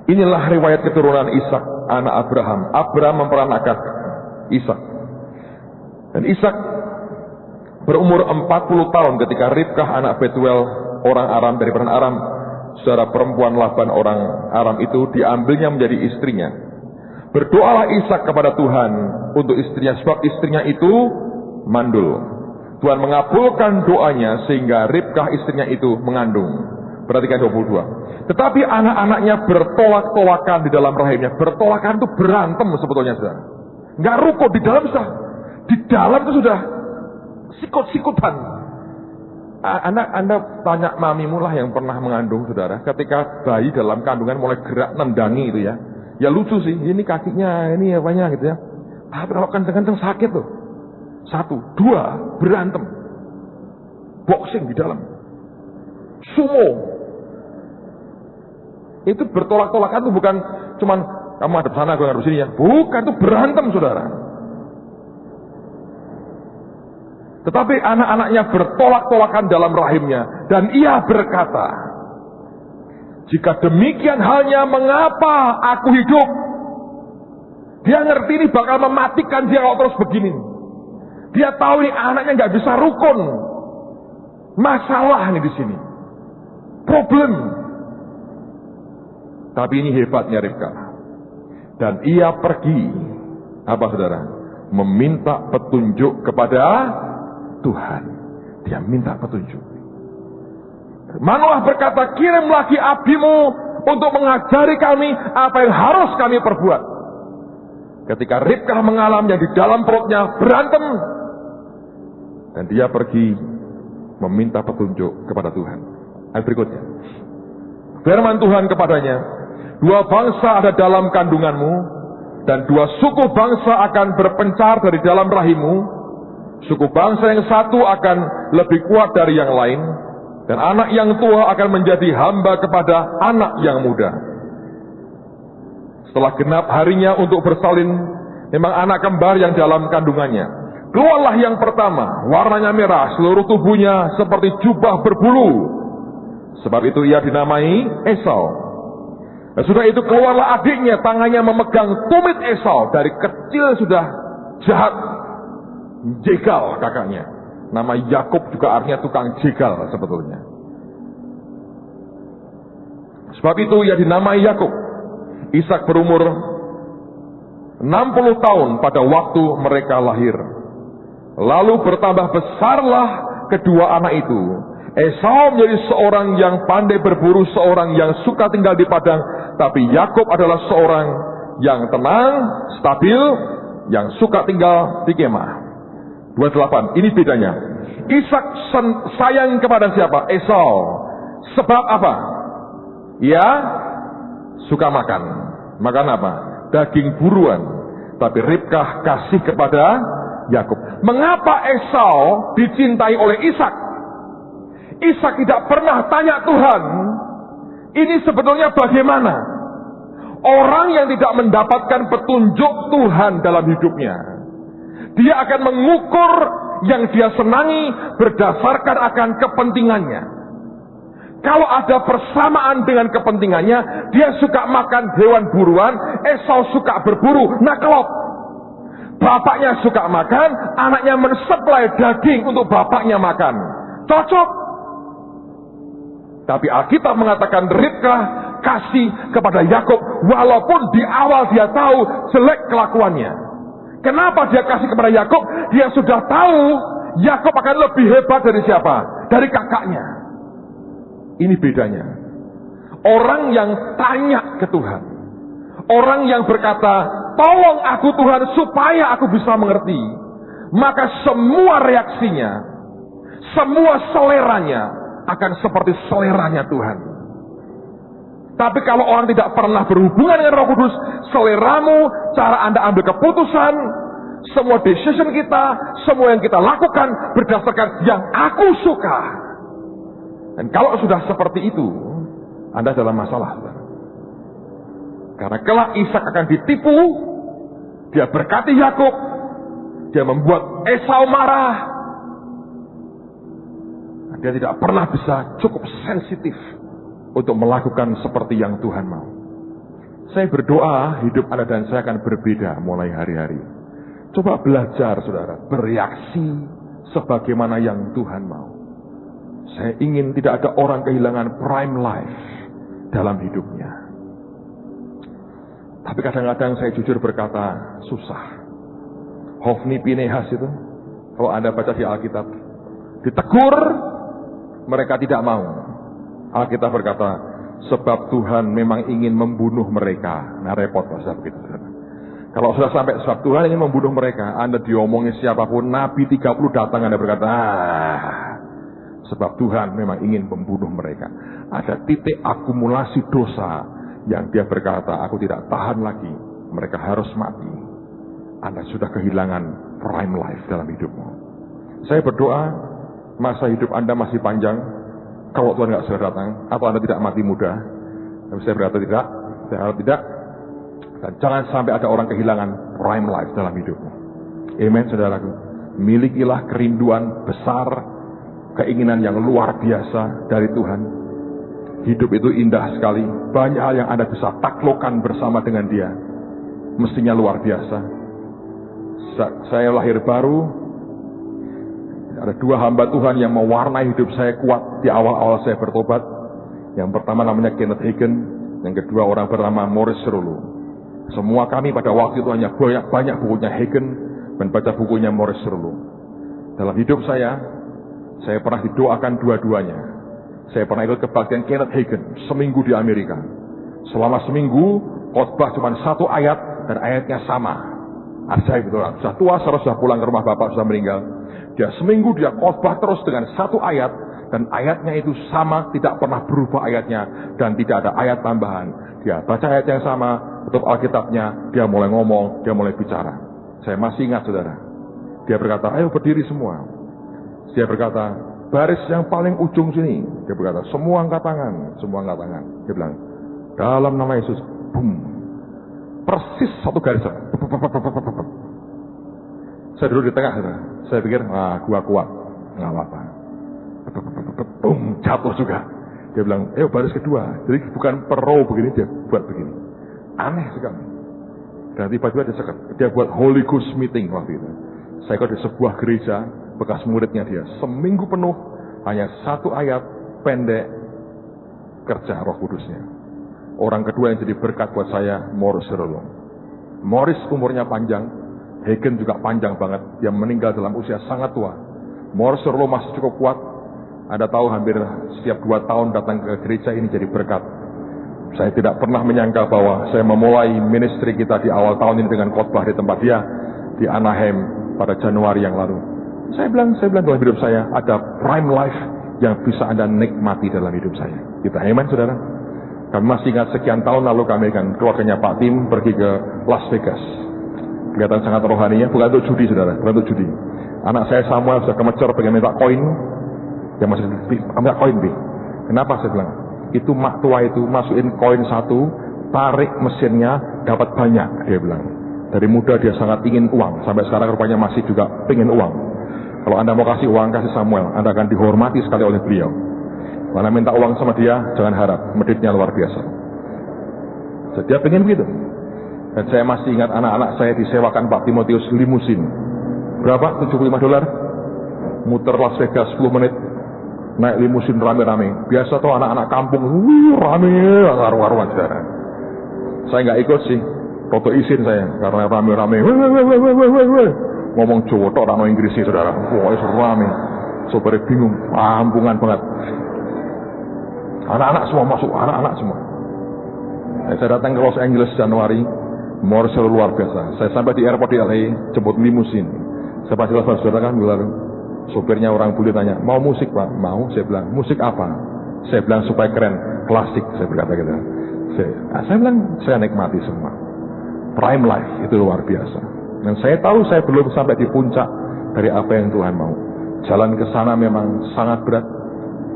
Inilah riwayat keturunan Ishak, anak Abraham. Abraham memperanakan Ishak. Dan Ishak berumur 40 tahun ketika Ribkah anak Betuel, orang Aram dari Padan Aram, saudara perempuan Laban orang Aram itu, diambilnya menjadi istrinya. Berdoalah Ishak kepada Tuhan untuk istrinya, sebab istrinya itu mandul. Tuhan mengabulkan doanya sehingga Ribkah istrinya itu mengandung. Perhatikan 22. Tetapi anak-anaknya bertolak-tolakan di dalam rahimnya. Bertolakan itu berantem sebetulnya, saudara. Nggak rukun, di dalam sudah. Di dalam itu sudah sikut-sikutan. Anda tanya mamimu lah yang pernah mengandung, saudara. Ketika bayi dalam kandungan mulai gerak nendangi itu ya. Ya lucu sih, ini kakinya, ini apanya gitu ya. Tapi kalau kenceng-kenceng sakit tuh. 1, 2, berantem. Boxing di dalam. Sumo. Itu bertolak-tolakan itu bukan cuman kamu hadap sana, gue hadap sini ya. Bukan, itu berantem, saudara. Tetapi anak-anaknya bertolak-tolakan dalam rahimnya. Dan ia berkata, jika demikian halnya, mengapa aku hidup? Dia ngerti ini bakal mematikan dia kalau terus begini. Dia tahu ini anaknya nggak bisa rukun. Masalah ini di sini. Problem. Tapi ini hebatnya Ribka. Dan ia pergi, apa saudara? Meminta petunjuk kepada Tuhan. Dia minta petunjuk. Manoah berkata, kirim lagi abdimu untuk mengajari kami apa yang harus kami perbuat. Ketika Ribka mengalami yang di dalam perutnya berantem, dan dia pergi meminta petunjuk kepada Tuhan. Ayat berikutnya. Firman Tuhan kepadanya, 2 bangsa ada dalam kandunganmu, dan 2 suku bangsa akan berpencar dari dalam rahimmu. Suku bangsa yang satu akan lebih kuat dari yang lain, dan anak yang tua akan menjadi hamba kepada anak yang muda. Setelah genap harinya untuk bersalin, memang anak kembar yang dalam kandungannya. Keluarlah yang pertama, warnanya merah, seluruh tubuhnya seperti jubah berbulu. Sebab itu ia dinamai Esau. Dan sudah itu keluarlah adiknya, tangannya memegang tumit Esau. Dari kecil sudah jahat, jegal kakaknya. Nama Yakub juga artinya tukang jegal sebetulnya. Sebab itu ia dinamai Yakub. Ishak berumur 60 tahun pada waktu mereka lahir. Lalu bertambah besarlah kedua anak itu. Esau menjadi seorang yang pandai berburu, seorang yang suka tinggal di padang. Tapi Yakub adalah seorang yang tenang, stabil, yang suka tinggal di kemah. 28, ini bedanya. Ishak sayang kepada siapa? Esau. Sebab apa? Ia suka makan. Makan apa? Daging buruan. Tapi Ribkah kasih kepada Yakub. Mengapa Esau dicintai oleh Ishak? Ishak tidak pernah tanya Tuhan, ini sebetulnya bagaimana? Orang yang tidak mendapatkan petunjuk Tuhan dalam hidupnya, dia akan mengukur yang dia senangi berdasarkan akan kepentingannya. Kalau ada persamaan dengan kepentingannya, dia suka makan hewan buruan, Esau suka berburu, naklop. Bapaknya suka makan, anaknya mensuplai daging untuk bapaknya makan. Cocok. Tapi Alkitab mengatakan Ribkah kasih kepada Yakub walaupun di awal dia tahu jelek kelakuannya. Kenapa dia kasih kepada Yakub? Dia sudah tahu Yakub akan lebih hebat dari siapa? Dari kakaknya. Ini bedanya. Orang yang tanya ke Tuhan. Orang yang berkata, tolong aku Tuhan supaya aku bisa mengerti. Maka semua reaksinya, semua seleranya akan seperti seleranya Tuhan. Tapi kalau orang tidak pernah berhubungan dengan Roh Kudus, seleramu, cara Anda ambil keputusan, semua decision kita, semua yang kita lakukan berdasarkan yang aku suka. Dan kalau sudah seperti itu, Anda dalam masalah. Karena kelak Ishak akan ditipu, dia berkati Yakub, dia membuat Esau marah. Dia tidak pernah bisa cukup sensitif untuk melakukan seperti yang Tuhan mau. Saya berdoa hidup Anda dan saya akan berbeda mulai hari-hari. Coba belajar saudara, bereaksi sebagaimana yang Tuhan mau. Saya ingin tidak ada orang kehilangan prime life dalam hidupnya. Tapi kadang-kadang saya jujur berkata, susah. Hofni Pinehas itu, kalau Anda baca di Alkitab, ditegur, mereka tidak mau. Alkitab berkata, sebab Tuhan memang ingin membunuh mereka. Nah repot bahasa begitu. Kalau sudah sampai sebab Tuhan ingin membunuh mereka, Anda diomongin siapapun, Nabi 30 datang, Anda berkata, sebab Tuhan memang ingin membunuh mereka. Ada titik akumulasi dosa yang dia berkata, aku tidak tahan lagi, mereka harus mati. Anda sudah kehilangan prime life dalam hidupmu. Saya berdoa, masa hidup Anda masih panjang, kalau Tuhan tidak segera datang, atau Anda tidak mati muda. Tapi saya berkata tidak, saya harap tidak. Dan jangan sampai ada orang kehilangan prime life dalam hidupmu. Amen, saudaraku. Milikilah kerinduan besar, keinginan yang luar biasa dari Tuhan. Hidup itu indah sekali. Banyak hal yang Anda bisa taklukkan bersama dengan Dia. Mestinya luar biasa. Saya lahir baru. Ada dua hamba Tuhan yang mewarnai hidup saya kuat di awal-awal saya bertobat. Yang pertama namanya Kenneth Hagin. Yang kedua orang bernama Morris Cerullo. Semua kami pada waktu itu hanya banyak bukunya Hagin dan baca bukunya Morris Cerullo. Dalam hidup saya pernah didoakan dua-duanya. Saya pernah ikut kebaktian Kenneth Hagin seminggu di Amerika. Selama seminggu khotbah cuma satu ayat dan ayatnya sama. Ajaib betul. Sudah tua, sudah pulang ke rumah bapak, sudah meninggal. Dia seminggu dia khotbah terus dengan satu ayat dan ayatnya itu sama, tidak pernah berubah ayatnya dan tidak ada ayat tambahan. Dia baca ayat yang sama, tutup Alkitabnya, dia mulai ngomong, dia mulai bicara. Saya masih ingat saudara. Dia berkata, ayo berdiri semua. Dia berkata, baris yang paling ujung sini. Dia berkata, semua angkat tangan, semua angkat tangan. Dia bilang, dalam nama Yesus, boom. Persis satu garis. Saya duduk di tengah, saudara. Saya pikir, gua kuat, nggak apa-apa. Boom, jatuh juga. Dia bilang, baris kedua. Jadi bukan per row begini, dia buat begini. Aneh sekali. Dan tiba-tiba dia buat Holy Ghost meeting waktu itu. Saya ikut di sebuah gereja, bekas muridnya dia. Seminggu penuh, hanya satu ayat pendek, kerja Roh Kudusnya. Orang kedua yang jadi berkat buat saya, Morris Cerullo. Morris umurnya panjang, Hagin juga panjang banget. Dia meninggal dalam usia sangat tua. Morris Cerullo masih cukup kuat. Anda tahu hampir setiap 2 tahun datang ke gereja ini jadi berkat. Saya tidak pernah menyangka bahwa saya memulai ministry kita di awal tahun ini dengan khotbah di tempat dia di Anaheim pada Januari yang lalu. Saya bilang dalam hidup saya ada prime life yang bisa Anda nikmati dalam hidup saya. Kita amen saudara. Kami masih ingat sekian tahun lalu kami dengan keluarganya Pak Tim pergi ke Las Vegas. Kelihatan sangat rohani ya, bukan untuk judi saudara, bukan untuk judi. Anak saya Samuel sudah kemecer pengen minta koin. Dia masih minta koin bi. Kenapa saya bilang? Itu mak tua itu masukin koin satu, tarik mesinnya dapat banyak, dia bilang. Dari muda dia sangat ingin uang, sampai sekarang rupanya masih juga pengen uang. Kalau Anda mau kasih uang, kasih Samuel, Anda akan dihormati sekali oleh beliau. Kalau Anda minta uang sama dia, jangan harap, meditnya luar biasa. Jadi dia pengen begitu. Dan saya masih ingat anak-anak saya disewakan Pak Timotius limusin. Berapa? $75. Muter Las Vegas 10 menit. Naik limusin rame-rame. Biasa tuh anak-anak kampung, rame, karu-karuan saudara. Saya nggak ikut sih, foto izin saya karena rame-rame. Ngomong Jawa tok ora Inggris sih saudara. Wah, rame. Sopirnya bingung, ampungan banget. Anak-anak semua masuk, anak-anak semua. Saya datang ke Los Angeles Januari, Morris Cerullo luar biasa. Saya sampai di airport di LA, jemput limusin. Saya pasti lepas saudara kan, sopirnya orang bule tanya, mau musik Pak? Mau. Saya bilang, musik apa? Saya bilang supaya keren, klasik. Saya berkata gitu. Saya bilang, saya nikmati semua. Prime life itu luar biasa. Dan saya tahu saya belum sampai di puncak dari apa yang Tuhan mau. Jalan ke sana memang sangat berat,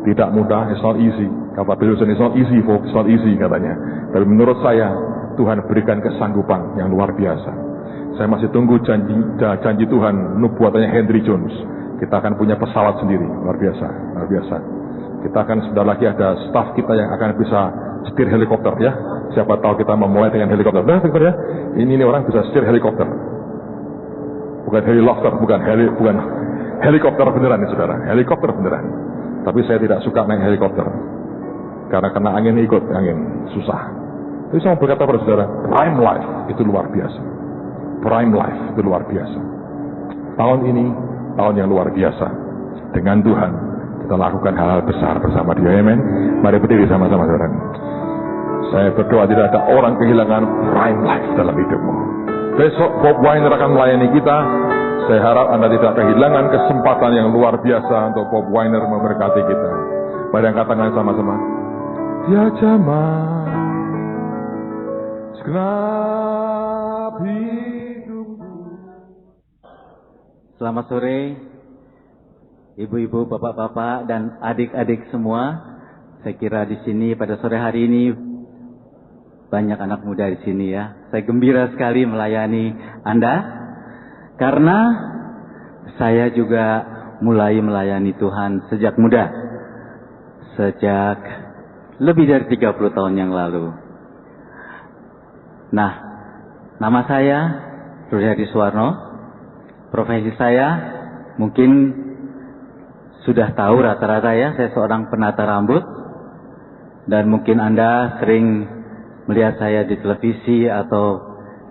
tidak mudah. It's not easy. Kata Wilson, it's not easy folks, it's not easy katanya. Tapi menurut saya Tuhan berikan kesanggupan yang luar biasa. Saya masih tunggu janji Tuhan nubuatannya Henry Jones. Kita akan punya pesawat sendiri, luar biasa, luar biasa. Kita akan sebentar lagi ada staf kita yang akan bisa setir helikopter ya. Siapa tahu kita memulai dengan helikopter. Nah, ya. Ini orang bisa setir helikopter. Bukan helikopter, bukan helikopter beneran nih saudara, helikopter beneran. Tapi saya tidak suka naik helikopter. Karena kena angin ikut, angin susah. Tapi saya mau berkata pada saudara, prime life itu luar biasa. Prime life itu luar biasa. Tahun ini tahun yang luar biasa. Dengan Tuhan kita lakukan hal-hal besar bersama Dia. Amen. Mari berdiri sama-sama saudara. Saya berdoa tidak ada orang kehilangan prime life dalam hidupmu. Besok Bob Weiner akan melayani kita. Saya harap Anda tidak kehilangan kesempatan yang luar biasa untuk Bob Weiner memberkati kita. Mari angkat tangan sama-sama. Ya jamaah segenap hidupku. Selamat sore, ibu-ibu, bapak-bapak, dan adik-adik semua. Saya kira di sini pada sore hari ini banyak anak muda di sini ya. Saya gembira sekali melayani Anda karena saya juga mulai melayani Tuhan sejak muda. Sejak lebih dari 30 tahun yang lalu. Nah, nama saya Rudyadi Suwarno. Profesi saya mungkin sudah tahu rata-rata ya, saya seorang penata rambut. Dan mungkin Anda sering melihat saya di televisi atau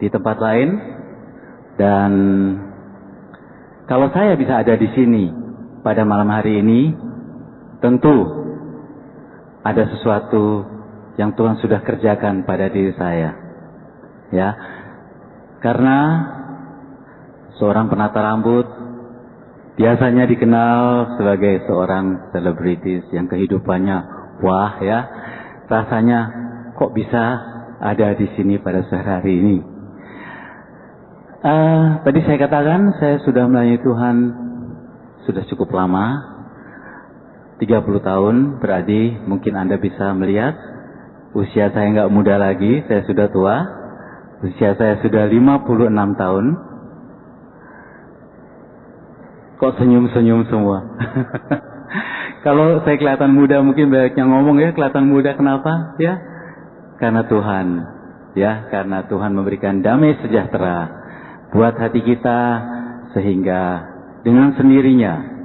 di tempat lain. Dan kalau saya bisa ada di sini pada malam hari ini, tentu ada sesuatu yang Tuhan sudah kerjakan pada diri saya. Ya. Karena seorang penata rambut biasanya dikenal sebagai seorang selebritis yang kehidupannya wah ya. Rasanya kok bisa ada di sini pada sore hari ini. Tadi saya katakan saya sudah melayani Tuhan sudah cukup lama. 30 tahun, berarti mungkin Anda bisa melihat usia saya nggak muda lagi, saya sudah tua. Usia saya sudah 56 tahun. Kok senyum-senyum semua? Kalau saya kelihatan muda, mungkin banyak yang ngomong ya, kelihatan muda kenapa? Ya, karena Tuhan. Ya, karena Tuhan memberikan damai sejahtera buat hati kita, sehingga dengan sendirinya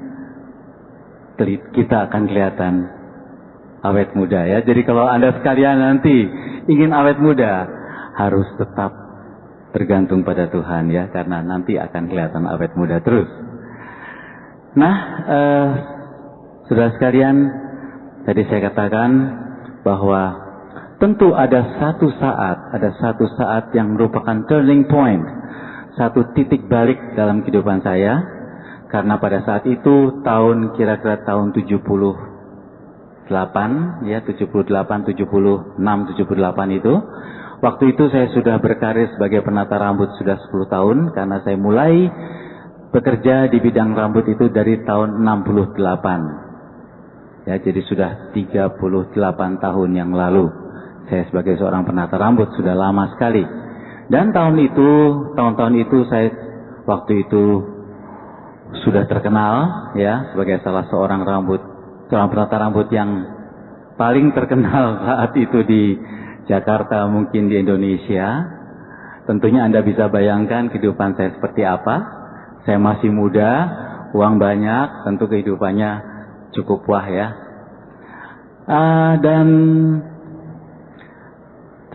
kita akan kelihatan awet muda ya. Jadi kalau Anda sekalian nanti ingin awet muda, harus tetap tergantung pada Tuhan ya, karena nanti akan kelihatan awet muda terus. Nah, saudara sekalian, tadi saya katakan bahwa tentu ada satu saat yang merupakan turning point, satu titik balik dalam kehidupan saya. Karena pada saat itu tahun kira-kira tahun 78 ya, 78, 76, 78 itu. Waktu itu saya sudah berkarir sebagai penata rambut sudah 10 tahun karena saya mulai bekerja di bidang rambut itu dari tahun 68. Ya, jadi sudah 38 tahun yang lalu. Saya sebagai seorang penata rambut sudah lama sekali. Dan tahun-tahun itu saya waktu itu sudah terkenal ya sebagai salah seorang penata rambut yang paling terkenal saat itu di Jakarta, mungkin di Indonesia. Tentunya Anda bisa bayangkan kehidupan saya seperti apa. Saya masih muda, uang banyak, tentu kehidupannya cukup wah ya.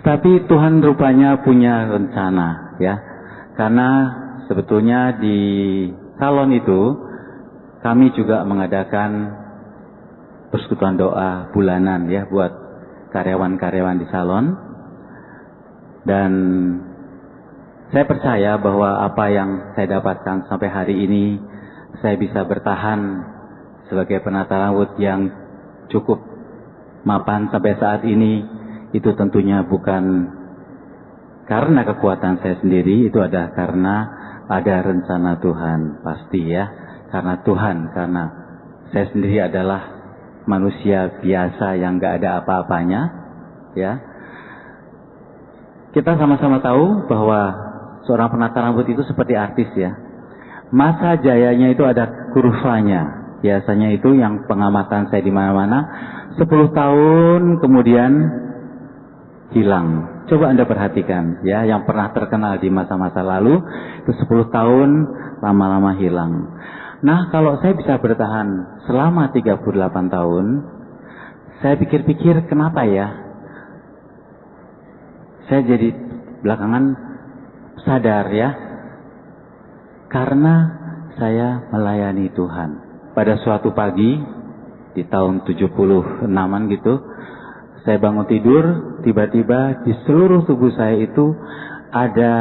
Tetapi Tuhan rupanya punya rencana ya. Karena sebetulnya di salon itu kami juga mengadakan persekutuan doa bulanan ya buat karyawan-karyawan di salon. Dan saya percaya bahwa apa yang saya dapatkan sampai hari ini, saya bisa bertahan sebagai penata rambut yang cukup mapan sampai saat ini, itu tentunya bukan karena kekuatan saya sendiri, itu ada karena ada rencana Tuhan, pasti ya. Karena Tuhan, karena saya sendiri adalah manusia biasa yang gak ada apa-apanya, ya. Kita sama-sama tahu bahwa seorang penata rambut itu seperti artis ya. Masa jayanya itu ada kurvanya. Biasanya itu yang pengamatan saya di mana-mana, 10 tahun kemudian hilang. Coba Anda perhatikan ya, yang pernah terkenal di masa-masa lalu itu 10 tahun lama-lama hilang. Nah, kalau saya bisa bertahan selama 38 tahun, saya pikir-pikir kenapa ya? Saya jadi belakangan sadar ya, karena saya melayani Tuhan. Pada suatu pagi di tahun 76-an gitu, saya bangun tidur, tiba-tiba di seluruh tubuh saya itu ada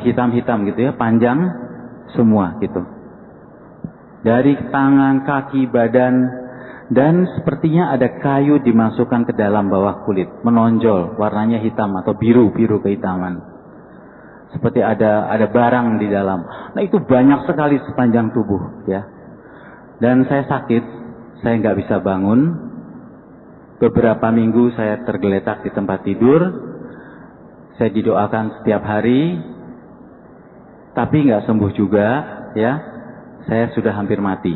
hitam-hitam gitu ya, panjang semua gitu. Dari tangan, kaki, badan, dan sepertinya ada kayu dimasukkan ke dalam bawah kulit, menonjol, warnanya hitam atau biru kehitaman. Seperti ada barang di dalam. Nah, itu banyak sekali sepanjang tubuh ya. Dan saya sakit, saya nggak bisa bangun. Beberapa minggu saya tergeletak di tempat tidur. Saya didoakan setiap hari, tapi nggak sembuh juga. ya, saya sudah hampir mati.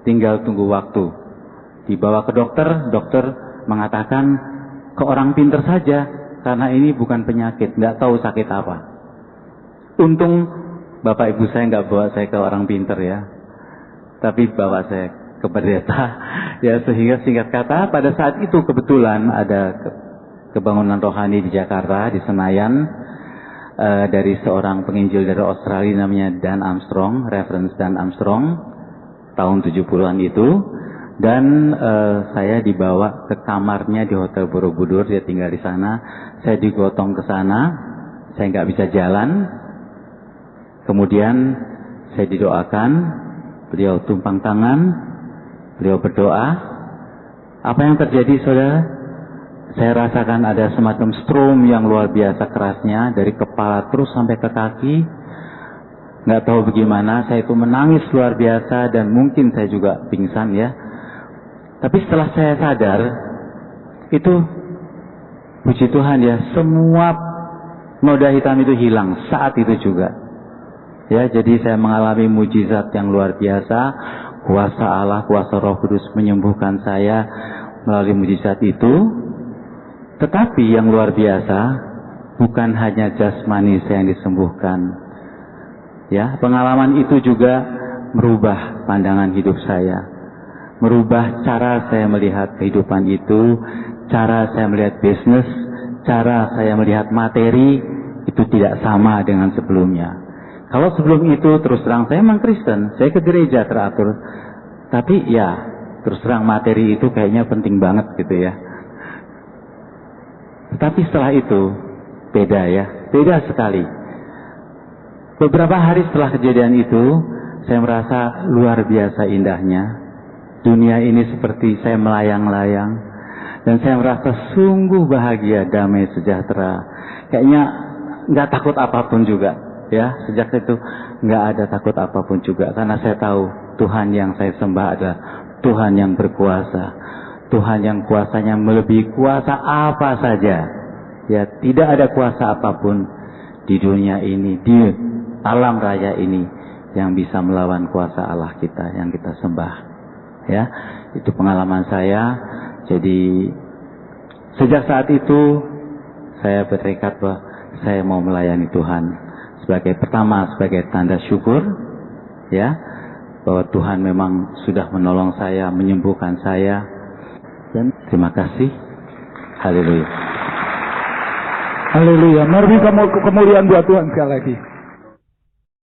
Tinggal tunggu waktu. Dibawa ke dokter, dokter mengatakan ke orang pinter saja, karena ini bukan penyakit, nggak tahu sakit apa. Untung bapak ibu saya nggak bawa saya ke orang pinter ya, tapi bawa saya ke pendeta. Ya, sehingga singkat kata pada saat itu kebetulan ada kebangunan rohani di Jakarta, di Senayan, dari seorang penginjil dari Australia namanya Dan Armstrong, Reverend Dan Armstrong, tahun 70-an itu. Dan saya dibawa ke kamarnya di Hotel Borobudur, dia tinggal di sana. Saya digotong ke sana, saya nggak bisa jalan. Kemudian saya didoakan, beliau tumpang tangan, beliau berdoa. Apa yang terjadi, saudara? Saya rasakan ada semacam strom yang luar biasa kerasnya, dari kepala terus sampai ke kaki. Nggak tahu bagaimana, saya itu menangis luar biasa dan mungkin saya juga pingsan ya. Tapi setelah saya sadar, itu puji Tuhan ya, semua noda hitam itu hilang saat itu juga. Ya, jadi saya mengalami mujizat yang luar biasa, kuasa Allah, kuasa Roh Kudus menyembuhkan saya melalui mujizat itu. Tetapi yang luar biasa, bukan hanya jasmani saya yang disembuhkan. Ya, pengalaman itu juga merubah pandangan hidup saya. Merubah cara saya melihat kehidupan itu, cara saya melihat bisnis, cara saya melihat materi, itu tidak sama dengan sebelumnya. Kalau sebelum itu terus terang saya memang Kristen, saya ke gereja teratur. Tapi ya, terus terang materi itu kayaknya penting banget gitu ya. Tapi setelah itu beda ya, beda sekali. Beberapa hari setelah kejadian itu, saya merasa luar biasa indahnya. Dunia ini seperti saya melayang-layang, dan saya merasa sungguh bahagia, damai, sejahtera. Kayaknya nggak takut apapun juga, ya. Sejak itu nggak ada takut apapun juga, karena saya tahu Tuhan yang saya sembah adalah Tuhan yang berkuasa. Tuhan yang kuasanya melebihi kuasa apa saja. Ya, tidak ada kuasa apapun di dunia ini, di alam raya ini yang bisa melawan kuasa Allah kita yang kita sembah. Ya, itu pengalaman saya. Jadi sejak saat itu saya bertekad bahwa saya mau melayani Tuhan sebagai tanda syukur, ya, bahwa Tuhan memang sudah menolong saya, menyembuhkan saya. Dan terima kasih. Haleluya. Haleluya. Mari kemuliaan buat Tuhan sekali lagi.